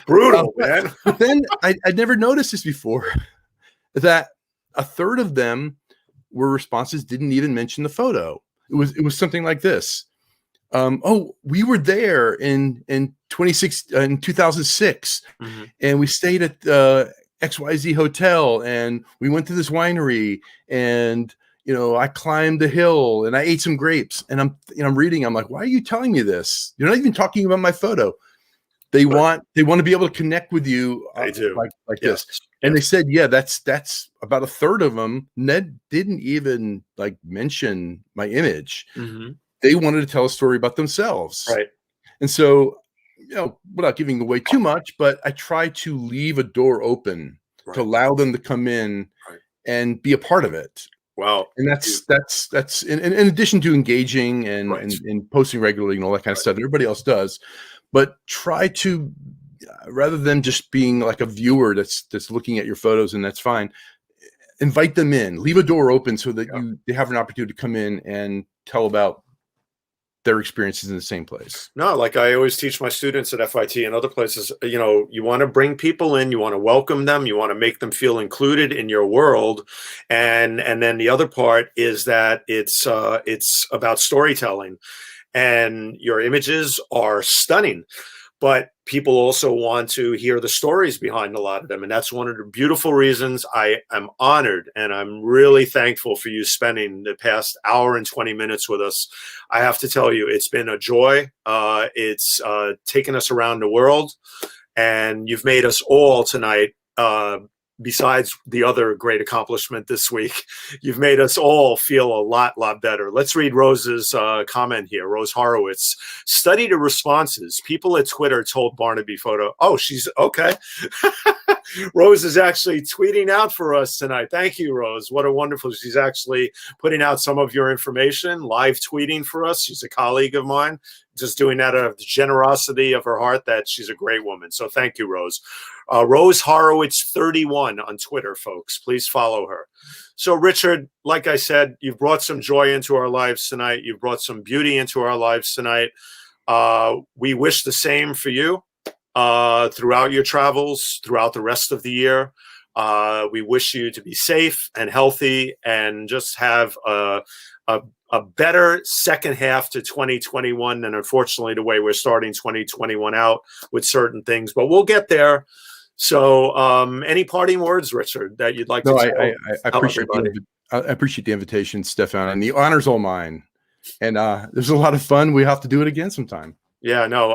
Brutal, man. But then I'd never noticed this before. That 1/3 of them were responses didn't even mention the photo. It was something like this. We were there in 2006, mm-hmm. and we stayed at XYZ hotel, and we went to this winery, and I climbed the hill and I ate some grapes, and I'm reading. I'm like, why are you telling me this? You're not even talking about my photo. They want to be able to connect with you. They do. like yes. this. And they said, yeah, that's about 1/3 of them. Ned didn't even mention my image. Mm-hmm. They wanted to tell a story about themselves. Right. And so, without giving away too much, but I try to leave a door open to allow them to come in and be a part of it. Wow. And that's in addition to engaging and posting regularly and all that kind of stuff that everybody else does. But try to, rather than just being like a viewer that's looking at your photos, and that's fine, invite them in, leave a door open so that they have an opportunity to come in and tell about their experiences in the same place. No, like I always teach my students at FIT and other places, you want to bring people in, you want to welcome them, you want to make them feel included in your world. And then the other part is that it's about storytelling, and your images are stunning, but people also want to hear the stories behind a lot of them. And that's one of the beautiful reasons I am honored, and I'm really thankful for you spending the past hour and 20 minutes with us. I have to tell you, it's been a joy. It's taken us around the world, and you've made us all tonight, besides the other great accomplishment this week, you've made us all feel a lot better. Let's read Rose's comment here. Rose Horowitz: study the responses. People at Twitter told Bernabe photo. Oh, she's okay. Rose is actually tweeting out for us tonight. Thank you, Rose. What a wonderful, she's actually putting out some of your information, live tweeting for us. She's a colleague of mine, just doing that out of the generosity of her heart, that she's a great woman. So thank you, Rose. Rose Horowitz 31 on Twitter, folks. Please follow her. So Richard, like I said, you've brought some joy into our lives tonight. You've brought some beauty into our lives tonight. We wish the same for you throughout your travels, throughout the rest of the year. We wish you to be safe and healthy, and just have a better second half to 2021 than, unfortunately, the way we're starting 2021 out with certain things. But we'll get there. So any parting words, Richard, that you'd like to say? I appreciate the invitation, Stefan, and the honor's all mine. And there's a lot of fun. We have to do it again sometime. Yeah, no,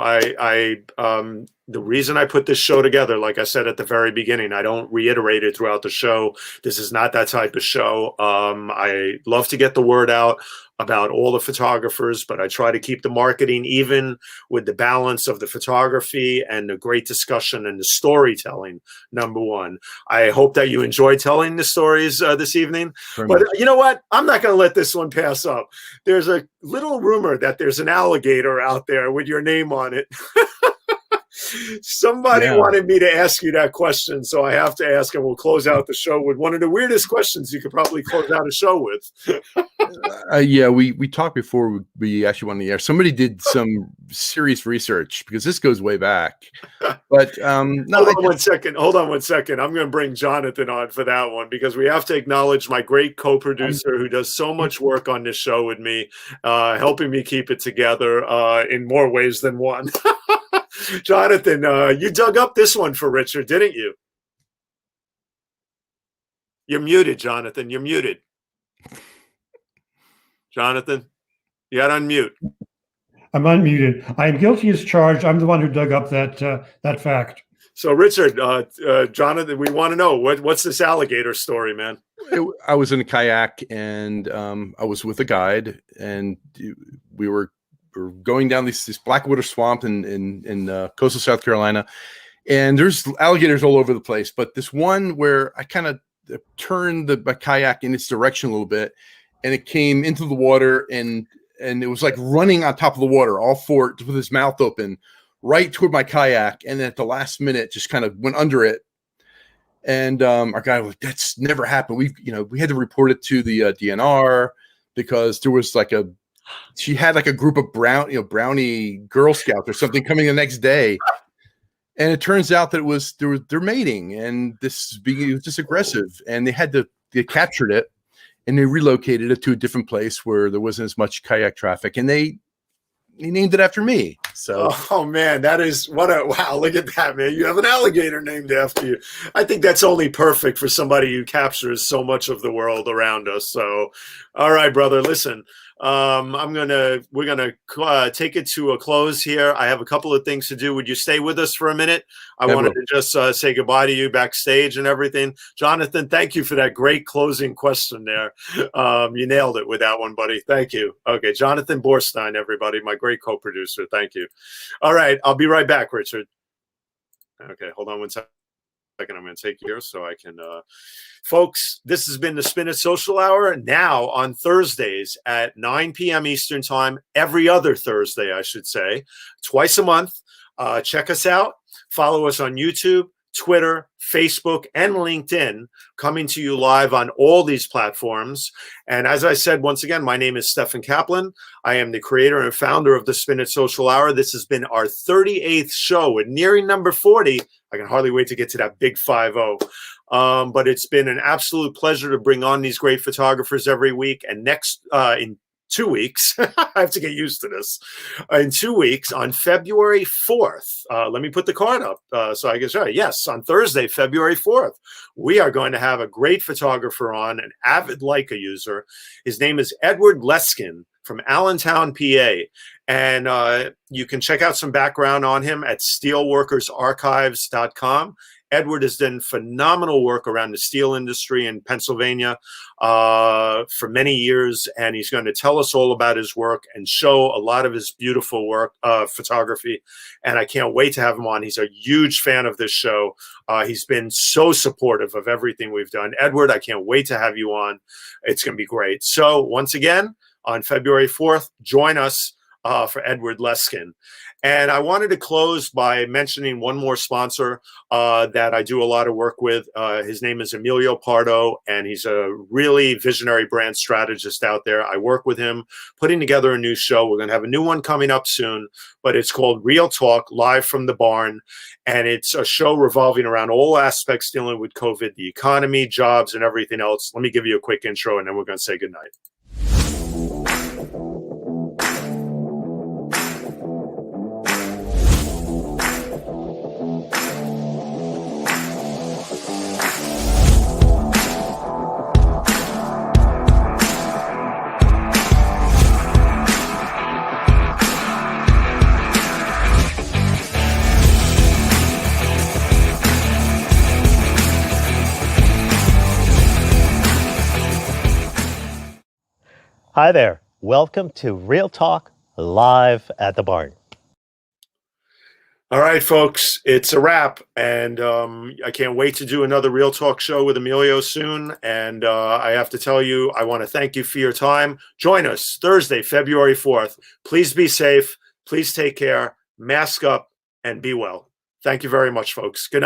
the reason I put this show together, like I said at the very beginning, I don't reiterate it throughout the show. This is not that type of show. I love to get the word out about all the photographers, but I try to keep the marketing even with the balance of the photography and the great discussion and the storytelling, number one. I hope that you enjoyed telling the stories this evening. But you know what? I'm not going to let this one pass up. There's a little rumor that there's an alligator out there with your name on it. Somebody wanted me to ask you that question, so I have to ask, and we'll close out the show with one of the weirdest questions you could probably close out a show with. We talked before we actually went on the air. Somebody did some serious research, because this goes way back. But hold on one second. I'm going to bring Jonathan on for that one, because we have to acknowledge my great co-producer who does so much work on this show with me, helping me keep it together in more ways than one. Jonathan, you dug up this one for Richard, didn't you? You're muted, Jonathan. You're muted. Jonathan, you got to unmute. I'm unmuted. I am guilty as charged. I'm the one who dug up that fact. So, Richard, Jonathan, we want to know what's this alligator story, man? I was in a kayak, and I was with a guide, and we were going down this Blackwater swamp in coastal South Carolina, and there's alligators all over the place. But this one where I kind of turned my kayak in its direction a little bit, and it came into the water, and it was like running on top of the water, all four with his mouth open, right toward my kayak. And then at the last minute, just kind of went under it. And our guy was like, "That's never happened." We had to report it to the DNR because there was she had a group of brownie Girl Scouts or something coming the next day. And it turns out that they're mating, and it was just aggressive, and they captured it, and they relocated it to a different place where there wasn't as much kayak traffic, and they named it after me. So, oh man, wow! Look at that, man! You have an alligator named after you. I think that's only perfect for somebody who captures so much of the world around us. So, all right, brother, listen. We're gonna take it to a close here. I have a couple of things to do. Would you stay with us for a minute? I wanted to just say goodbye to you backstage and everything. Jonathan, thank you for that great closing question there. You nailed it with that one, buddy. Thank you. Okay, Jonathan Borstein, everybody, my great co-producer. Thank you. All right, I'll be right back, Richard. Okay, hold on one second. I'm going to take yours so I can, folks, this has been the Spin It Social Hour. Now on Thursdays at 9 p.m. Eastern time, every other Thursday, I should say, twice a month. Check us out. Follow us on YouTube, Twitter, Facebook, and LinkedIn, coming to you live on all these platforms. And as I said, once again, my name is Stefan Kaplan. I am the creator and founder of the Spin It Social Hour. This has been our 38th show. We're nearing number 40. I can hardly wait to get to that big 5-0. But it's been an absolute pleasure to bring on these great photographers every week. And in 2 weeks, I have to get used to this. In 2 weeks, on February 4th, let me put the card up so I can show you. Yes, on Thursday, February 4th, we are going to have a great photographer on, an avid Leica user. His name is Edward Leskin from Allentown, PA. And you can check out some background on him at steelworkersarchives.com. Edward has done phenomenal work around the steel industry in Pennsylvania for many years, and he's going to tell us all about his work and show a lot of his beautiful work, photography, and I can't wait to have him on. He's a huge fan of this show. He's been so supportive of everything we've done. Edward, I can't wait to have you on. It's going to be great. So once again, on February 4th, join us for Edward Leskin. And I wanted to close by mentioning one more sponsor that I do a lot of work with. His name is Emilio Pardo, and he's a really visionary brand strategist out there. I work with him putting together a new show. We're going to have a new one coming up soon, but it's called Real Talk, Live from the Barn. And it's a show revolving around all aspects dealing with COVID, the economy, jobs, and everything else. Let me give you a quick intro, and then we're going to say goodnight. Hi there. Welcome to Real Talk Live at the Barn. All right, folks, it's a wrap. And I can't wait to do another Real Talk show with Emilio soon. And I have to tell you, I want to thank you for your time. Join us Thursday, February 4th. Please be safe. Please take care. Mask up and be well. Thank you very much, folks. Good night.